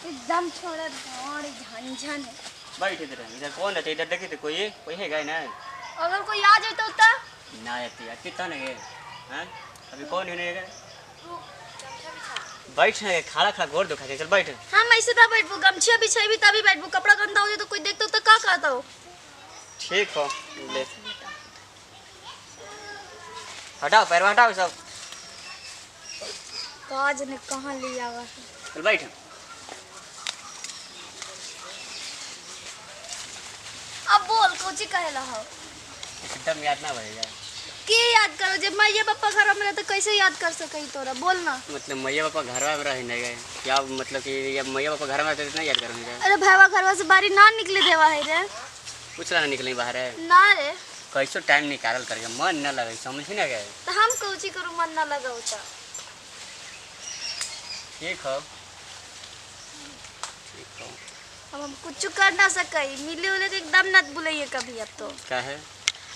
एकदम छोड़ा बड़ी झंझन है। बैठ इधर, इधर कौन रहते, इधर देखी तो कोई कोई है गए ना, अगर कोई आ जाए तो उता ना आती आती तो नहीं गए हैं, अभी कौन नहीं गए। बैठ ना, खड़ा खड़ा गोर दुखा चल बैठ। हम ऐसे ना बैठबो, गमछिया बिछाई भी तभी बैठबो, कपड़ा गंदा हो जाए तो कोई देखता तो का कहता हो? ठीक हो ले, हटाओ पैर हटाओ सब, काज ने कहां ले आवा है? चल बैठ। बोल कोची कहेला हो एकदम याद ना भइल के याद करो जब मैया पापा घर में तो कैसे याद कर सके तोरा बोल ना। मतलब मैया पापा घर में रह नहीं गए क्या मतलब कि जब मैया पापा घर में रहते इतना याद करेंगे अरे भाईवा घरवा से बारी ना निकले देवा है रे कुछ ना निकले बाहर है ना रे कैसो टाइम निकाल करके मन न लगे समझ ना गए तो हम कोची करू मन ना लगाऊ ता ठीक हो अब हम कुछ कर ना सके मिले उले के एकदम ना बुलाइए कभी अब तो क्या है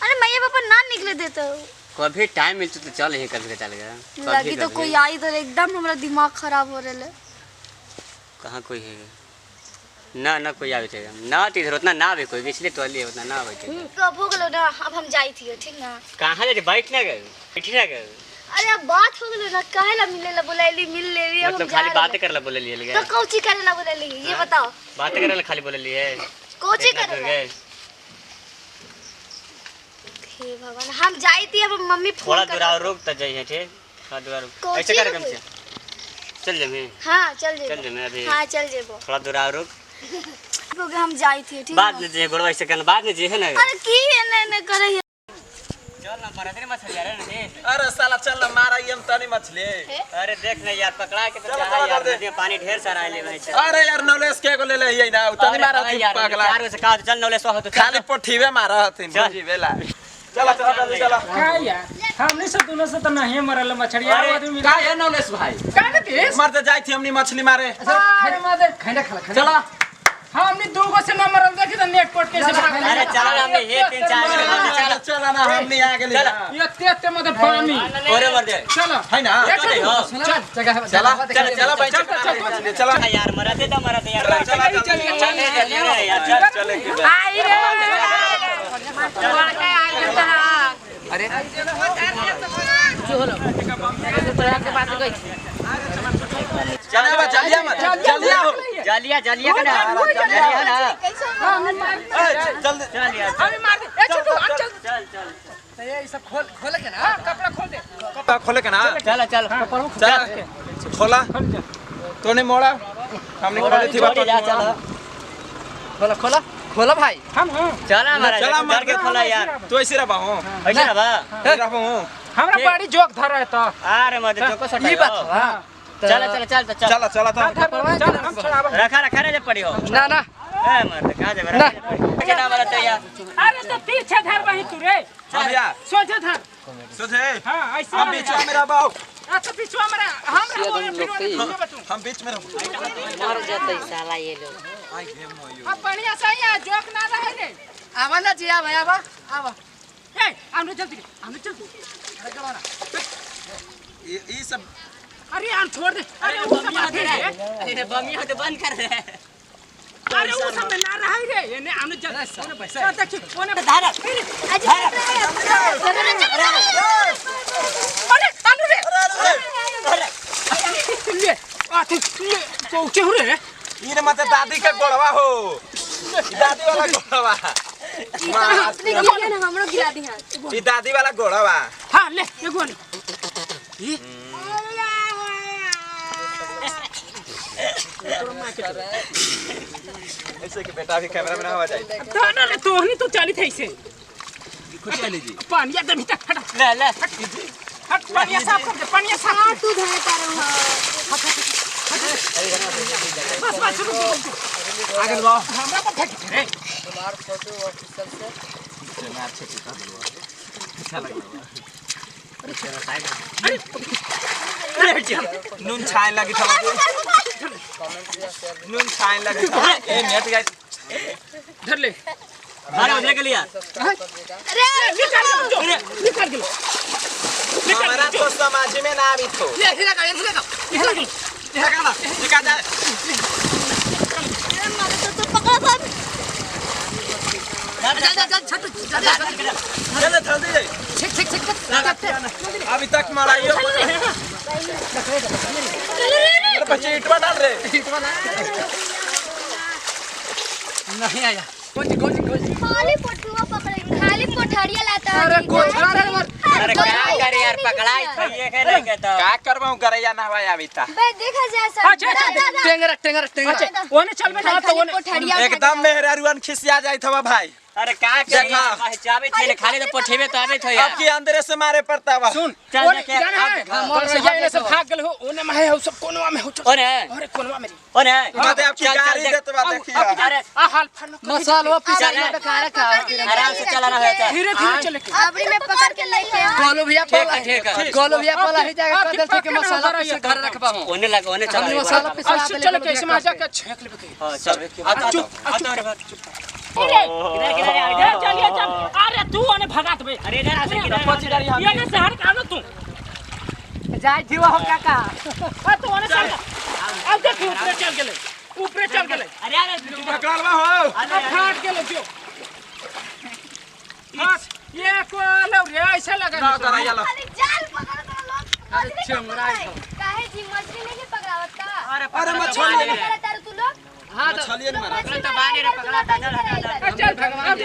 अरे मैया पापा ना निकले देते हो कभी टाइम मिलते तो चल ही कभी चल गया लगी तो कोई आई तो एकदम हमारा दिमाग खराब हो रहा है। कहाँ कोई है ना ना कोई आवे थे ना तो इधर उतना ना आवे कोई इसलिए तो लिए उतना ना आवे थे कब हो गलो ना अब हम जाई थी ठीक ना कहाँ ले बैठ ना गए बैठ ना गए अरे अब बात हो गलो ना काहे ला मिले ला बुलाइली मिल ले रही मतलब खाली बातें करे ला बोले लिए तो गए कोची करे ला बुलाइली ये बताओ बातें करे ला खाली बोले लिए कोची इतना करे दूर ला गए हे भगवान हम जाई थी अब मम्मी फोन थोड़ा कर दूर और रुक तो जाइए ठीक थोड़ा दूर और रुक कोची ऐसे कर रुक कम से चल जा मैं हां चल जे चल जा मैं अभी हां चल जेबो थोड़ा दूर और रुक क्योंकि हम जाई थी ठीक बाद में जे गोड़वा ऐसे करना बाद में जे है ना अरे की है ने करे चल ना मारा तेरे मछली यार ना अरे साला चल ना मारा ये तनी मछली। अरे देख ना यार पकड़ा के तो चलो, जा चलो, यार दे। नदी में पानी ढेर सारा आइले भाई अरे यार नॉलेज के को ले ले यही ना तनी मारा थी पागला यार से कहा चल नौले सो हो तो खाली पोठीवे मारा हथिन चल। बुझी बेला। चला चला जल्दी चला। का यार हमने सब दोनों से तो नहीं मरल मछड़िया अरे, आदमी का है नॉलेज भाई का देश मर तो जाई थी हमनी मछली मारे। अरे मादे खैना खा चला हमने दो गो से न मरल देखी तो नेट पट के से भाग अरे चलो ना हमने ये 3-4 मिनट चला चला ना हमनी आ गेली। ये तेते मत पानी ओरे मर दे चलो है ना चल हो जगह चला चला चला भाई चला चला यार मरा दे यार चला जल्दी यार चल चले की आई रे अरे चला बा चलिया मत चलिया हो जालिया का ना जालिया है ना जल्दी जालिया अभी मार दे ए छोटू चल चल चल ये सब खोल के ना कपड़ा खोल दे कपड़ा खोले के ना चल चल चल खोला तो नहीं मोड़ा हमने खोले थी बात चल खोला भाई हम चला मारा चला मार के खोला यार तू ऐसे रहा हूं ऐसे ना बा रहा हूं हमरा बड़ी जोक धर है तो अरे मत जोको सटा ये बात हां चल चल चल चल चला चला था चल हम छोड़ाबा रखा रे जब पड़ी हो ना ना ए मत कहां जा रहा क्या नाम रहता है यार अरे तो पीछे धर वही तू रे भैया सोचे धर सोचे हां ऐसे हम बीच में रहा बाऊ अच्छा पीछे हमरा हम बीच में रहो मर जाते साला ये लोग अब बढ़िया सही है जोक ना रहे रे आवा ना जी आवा ए आनु जल्दी ये सब अरे हम छोड़ दे अरे वो सब आगे रे अरे बमी हो तो बंद कर दे अरे वो सब ना रहे रे ये ने आनु जल्दी सोने पैसा देखी कोने धारा अरे आनु रे ले आ तू पहुंचे हो रे ये मत दादी का गोड़वा हो दादी वाला गोड़वा हमरो गिरा दी हां ये दादी वाला गोड़वा हां ले एगो ले ऐसे कि बेटा भी कैमरा में ना हो जाए दादा ले तो नहीं तो चाली थे ऐसे खुद चली जी पानी एकदम भीतर हट ले हट पानी साफ कर दे पानी साफ तू धरे तारू बस रुक आगे लो हमरा को फेंक रे तुम्हार फोटो ऑफिशियल से मैं अच्छे से कर दूंगा अच्छा लगेगा नून छान लगी था कमेंट या शेयर नून छान लगी था ए नेट गाइस धर ले धारा उधर के लिया अरे निकाल दो हमारा तो समाज में ना भी तो ले लगा निकाल जा अभी तक मराइयो बच्चे ईंटवा डाल रहे नहीं आया कौन खाली पटुआ पकड़े खाली पोठरिया लाता अरे गोछड़ा रे अरे क्या करे यार पकड़ाई था ये है नहीं के तो का करबो गरैया नहवाई आविता बे देखा जा सब अच्छा टेंगरा टेंगरा टेंगरा अच्छा ओने चलबे ना तो ओने एकदम मेहरारुआन खिसिया जाइत हवा भाई। अरे क्या करे चाबे थे खाली तो पठेबे तो आबे थे यार अब की अंदर से मारे पड़ता बा। सुन चल ओने देखे, जाना है मोर से ये सब भाग गेल हो ओने में है हो सब कोनवा में हो ओने अरे कोनवा में ओने कहते आपकी गाड़ी देतवा देखिए। अरे आ हाल फन मसाला पीसा चल, के खा रखा आराम से चलाना है तो धीरे धीरे चले के अबरी में पकड़ के लेके गोलू भैया ठीक है ठीक है गोलू भैया बोला ही जाएगा कर देते कि मसाला पीस के घर रखबा हूं ओने लगा ओने हमने चला मसाला पीसा अच्छा चल के इसमें आजा के छेक लेबे के हां चल आ तो रे बात किनारे किनारे चलिए चल अरे तू ओने भगात बे अरे इधर आ से किधर ये ना शहर का लो तू जाय जीवा हो काका आ तो ओने चल अब देख ऊपर चल गेले अरे अरे पकड़वा हो अब फाट गेले जो बस ये को लो रे ऐसे लगा ना गरैया लो। खाली जाल पकड़ के लोग अरे चमराई हो काहे जी मछली नहीं पकड़ावत का अरे मछली नहीं पकड़ता तू लोग हां तो छलिए मारा। तो बाने रे पकड़ा चल भगवान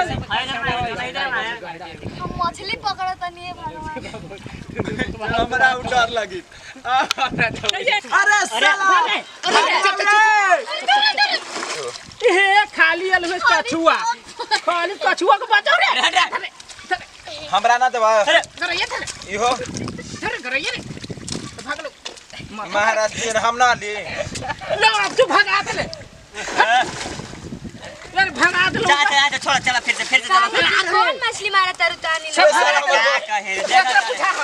हम मछली पकड़त नहीं भगवान हमरा डर लगी। अरे साला ए खाली अलवे कछुआ खाली कछुआ को बचाओ रे हमरा ना देबा करे ये थे इहो करे ये भाग लो महाराज जी हम ना ली। लो अब तू भगा दे यार भगा दे लो जा छोड़ चला फिर से चला कौन मछली मारा तारू तानी क्या कहे देखा पूछा हो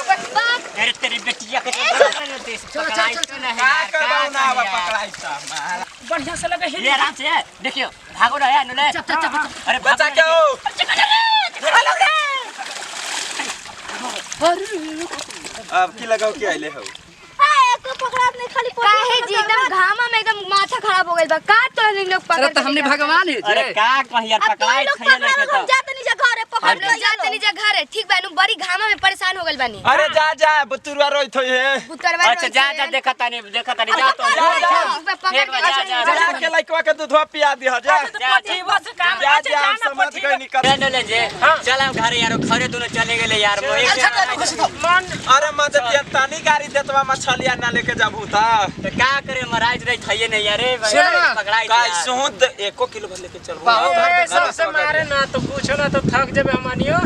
अरे तेरी बेटिया के पकड़ाई तो नहीं का यार करबो ना क्या बा कहे पकड़ाई सा महाराज। बढ़िया से लगे ये आराम से देखियो भागो ना यार नुले अरे बचा के हो। अब की लगाओ के आइले हो। को पकड़ात नहीं खाली काहे जी एकदम घामा में एकदम माथा खराब हो गइल बा का तो लोग पकड़ अरे तो हमने भगवान है अरे क्या कहे यार पकड़ाई थे नहीं के तो जाते नहीं जा घरे पकड़ लो जाते नहीं जा घर है ठीक बानू बड़ी घामा में परेशान हो गइल बानी अरे जा बुतुरवा रोइत हो ये। बुतरवा अच्छा जा देखा तानी जा तो जा पकड़ के जा के लइकवा के दूधवा पिया दी जा। जा समझ गई निकल। ले जे चल हम घर यार घरे दोनों चले गेले यार वो एक अरे मत तानी गाड़ी देतवा मछलिया ना लेके जाबू ता तो क्या करे महाराज रे थइए नहीं यार पकड़ाई का सुद 1 किलो भर लेके चल। सबसे मारे ना तो पूछो ना तो थक जेबे हमनियो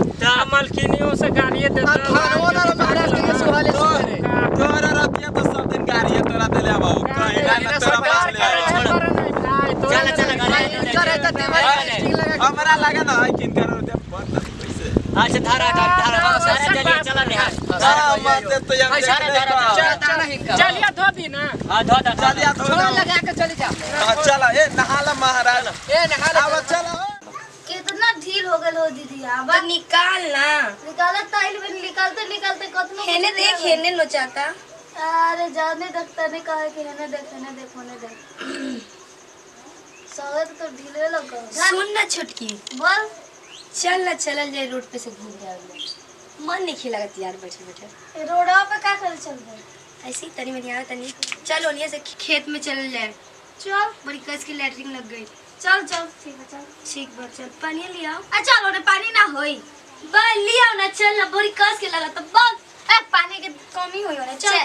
मालकिनियों से गाड़िए देता थानवा ना महाराज के सुहाले सुहाले तोरा रतिया तो सब दिन गाड़ी तोरा देले आबो कहीं ना तोरा मछली चल करे तो देवा हमरा लगा ना है किन करो दे पैसे। अच्छा धारा सारे चलिए चला निहार हां मत तो ये चलिए धो दी ना हां धो चलिया थोड़ा लगा के चली जा चला ए नहाला महाराज ए नहा आव चला। कितना ढील हो गइल हो दीदी अब तो निकाल ना निकालत ताइल में निकालते कतनो हेने देख हेने नोचाता अरे जाने देखता नहीं कहे कि हेने देखो ने देख सगत तो ढीले लगा सुन ना छुटकी बोल चल ना चलल जाए रोड पे से घूम जाए मन नहीं खिलागत यार बैठे बैठे रोडवा पे का करे चल गए ऐसे ही तनी में यहाँ तनी चल ओनिया से खेत में चल जाए चल बड़ी कस की लैटरिन लग गई चल ठीक है चल ठीक बा चल पानी ले आओ आ चल ओने पानी ना होई बा ले आओ ना चल ना बड़ी कस के लगा तो बस ए पानी के कमी होई ओने चल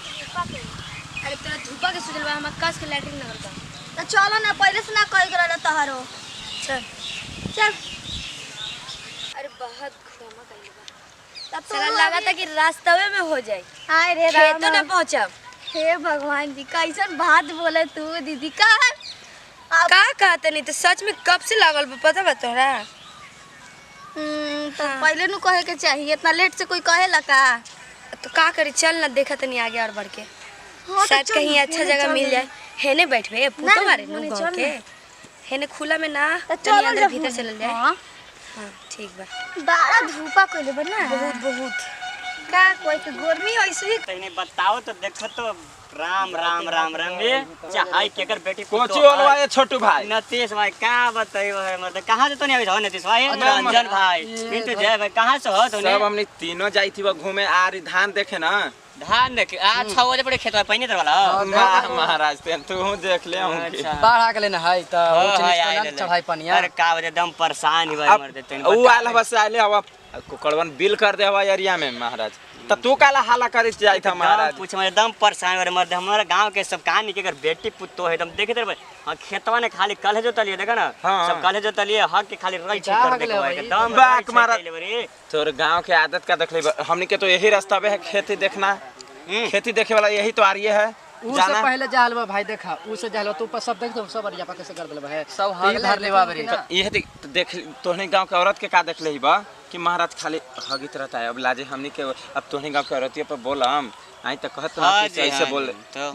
अरे तेरा धूपा के सुजल बा हम कस के लैटरिन लगता तो चलो ना पहले से ना कही करे तहारो चल चल अरे बहुत घुमा कइले बा तब तो चला लगा था कि रास्ते में हो जाए हाय रे खेतो ना पहुंचब हे भगवान जी कैसन बात बोले तू दीदी का का कहते नहीं तो सच में कब से लागल बा पता बा तोरा तो पहले नु कहे के चाहिए इतना लेट से कोई कहेला का तो का करी चल ना देखा तनी आगे और बढ़ के हाँ, तो शायद चल, कहीं अच्छा हेने जगह चल मिल ना। जाए हेने बैठबे पूतो ना, मारे हेने नु चल गांव के ना। हेने खुला में ना तो तनी चल अंदर भीतर चलल जाए हां हां ठीक बा बड़ा धूपा कइले बा ना बहुत बहुत का कोई के गर्मी ऐसे ही तने बताओ तो देखो तो राम राम राम राम ये चाहे केकर बेटी कोची बोलवा ये छोटू भाई नतीश भाई का बताइयो है मतलब कहाँ से तो नहीं अभी हो नतीश भाई रंजन भाई पिंटू जय भाई कहाँ से हो तो सब हमने तीनों जाई थी वो घूमे आरी धान देखे ना धान देख आज 6 बजे पड़े खेत पहिने तर वाला महाराज तेन तू देख ले हम की बाढ़ आ गेले ना है त ऊंच हाय, नीच आइ ना लेले। चढ़ाई पनिया अरे का बजे दम परेशान ही भाई मर देते ऊ आल बस आले हवा कुकड़वन बिल कर दे हवा एरिया में महाराज त तू काला हाला करे जाई था महाराज पूछ मैं एकदम परेशान हो मर्द हमारा गांव के सब कहानी के अगर बेटी पुतो है तुम देखे थे हां खेतवा ने खाली कल जो तलिए देखा ना हाँ। सब कल जो तलिए हक के खाली रही ठीक कर देखो एकदम बाक मारा तोर गांव के आदत का देख ले हमनी के तो यही रास्ता पे है खेती देखना खेती देखे वाला यही तो आ रही है ऊ से पहले जालवा भाई देखा ऊ से जालवा तू पर सब देख तो सब अरिया कैसे कर देलबा है सब हाग धर लेवा बरी ये देख तोहनी गांव के औरत के का देख लेही बा कि महाराज खाली हगित रहता है अब लाजे हमनी के अब तोहनी गांव के औरतिया पर बोलम आई त कहत ना कि ऐसे बोल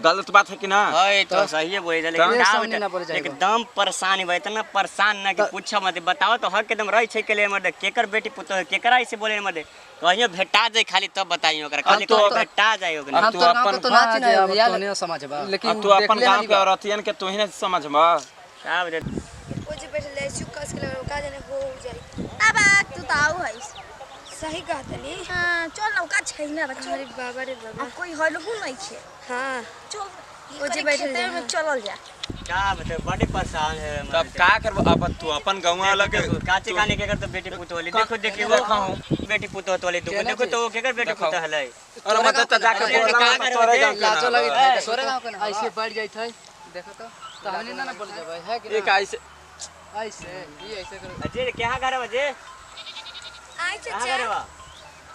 गलत बात है कि ना है तो सही है बोले लेकिन सामने ना बोले जाएगा। एकदम परेशान है इतना परेशान ना कि पूछो मत बताओ तो हक एकदम रही छे के लिए मर्द केकर बेटी पुतो है केकरा ऐसे बोले मर्द कहियो भेटा जाए खाली तब बताइयो ओकरा खाली तो भेटा जाए ओकरा अब हम तू तो गांव अपन के तो नाच ना यार तोने समझबा लेकिन अब तू अपन गांव के औरतियन के तोही ने समझबा का बजे वो जे बैठल है चुक्का के लगा का जाने हो जाई अब तू तो आऊ है सही कहत नी हां चल ना का छै ना बच्चा अरे बाबा रे बाबा अब कोई हलहु नहीं छै हां चल वो जे बैठल है में चलल जा का बते बड़े परेशान है तब का करब अब तू अपन गांव अलग काचे काने के कर तो बेटी पुतो वाली देखो देखियो बेटी पुतो वाली देखो तो केकर बेटी पुतो हलै और मत त जाके बोला तोरे गांव के लाजो ना। लगे तोरे गांव के ऐसे बढ़ जाइत है देखो तो हमने ना बोल जाबे है कि एक ऐसे ऐसे ये ऐसे कर अजय क्या घर है अजय आई कहां घर चाचा है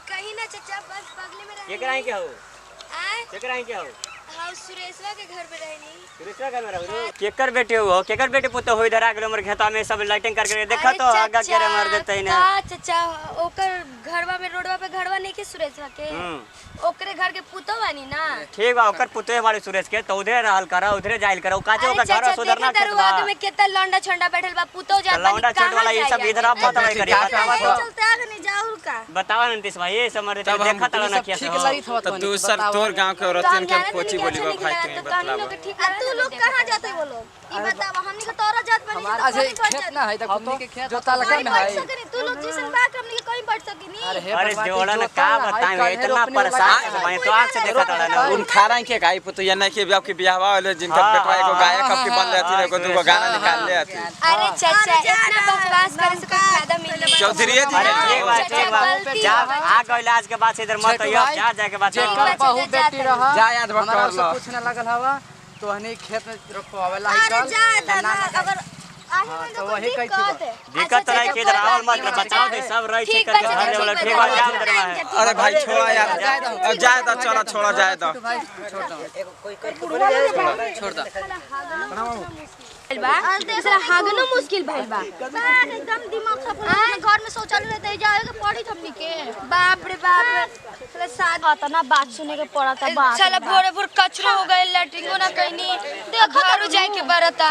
कहीं ना चाचा बस बगल में केकरा है क्या हो आए केकरा है क्या हो हां सुरेशवा के घर पे रहनी सुरेशवा घर में रहो केकर बेटे हो केकर बेटे पुतो हो इधर आ गेलो हमर खेता में सब लाइटिंग करके देखा तो आगा के मर देते ने का चाचा ओकर घरवा में रोडवा पे घरवा नहीं के सुरेशवा के ओकरे घर के पुतो बानी ना ठीक बा ओकर पुतो हमारे सुरेश के तो उधर रहल करा उधर जाइल करा काचे ओकर घर सुधरना के खेत बा आगे में केता लौंडा छंडा बैठल बा पुतो जा लौंडा चट वाला ये सब इधर आप बतावे करी बतावा तो चलते आगे नहीं जाऊर का बतावा नीतीश भाई ये सब मर देते देखा तड़ा ना किया ठीक लगी थवा तब तू सर तोर गांव के औरतियन के कोची बोली बा भाई तुम्हें बतलावा तू लोग कहां जाते बोलो ई बतावा हमनी के तोरा जात बनी हमारा आज खेत ना है तो हमनी के खेत जो तालका में है तू लोग जिसन बात हमनी के कहीं बढ़ सकिनी अरे जोड़ा ना का बताएं इतना परेशान है मैं तो आंख से देखा तड़ा ना उन खारा के गाय पुतो या नहीं के बाप के बियाहवा वाले जिनका बेटवा एगो गायक अब के बन लेती एगो दूगो गाना निकाल ले आती अरे चाचा इतना बकवास करे से कोई फायदा मिली चौधरी अरे ठीक बा ठीक बा जा आ गइल आज के बाद से इधर मत आइयो जा जा के बाद जेकर बहु बेटी रहा जा याद बा हमारा कर लो सब कुछ ना लगल हवा तो हनी खेत में रोपवावे ला अरे कल जा दादा अगर आही हाँ, में तो तो वही कोई कहती दिक्कत है दिक्कत रहे के इधर आवल मत बताओ दे सब रही छे करके धरने वाला ठीक बा जा उधर में अरे भाई छोड़ा यार अब जाए दो चलो छोड़ा जाए दो भाई छोड़ दो छोड़ दो बा दूसरा हागनो मुश्किल भइल बा बात एकदम दिमाग सब घर में शौचालय रहते जाए के पड़ी हमनी के बाप रे बाप साला साथ आता बात सुने के पड़ता बात साला भोरे भोर कचरा हो गए लैट्रिन ना कहीं देखो घरो जाए के बरता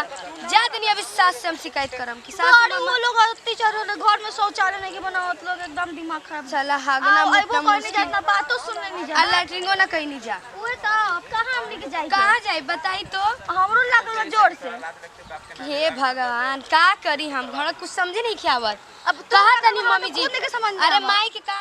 जा दनी अभी सास से हम शिकायत करम कि सास अरे वो लोग टीचर घर में शौचालय नहीं के बनावत लोग एकदम दिमाग खराब साला हागना अबो मुतना कोई नहीं जाना बातों सुनने नहीं आ जाना लैट्रिन ना कहीं नहीं जा ओए तो कहां हमनी के जाई कहाँ जाए बताई तो हमरो लागल जोर से हे भगवान का करी हम घर कुछ समझे नहीं खियावत अब कहा तनी मम्मी जी के समझ अरे माई के का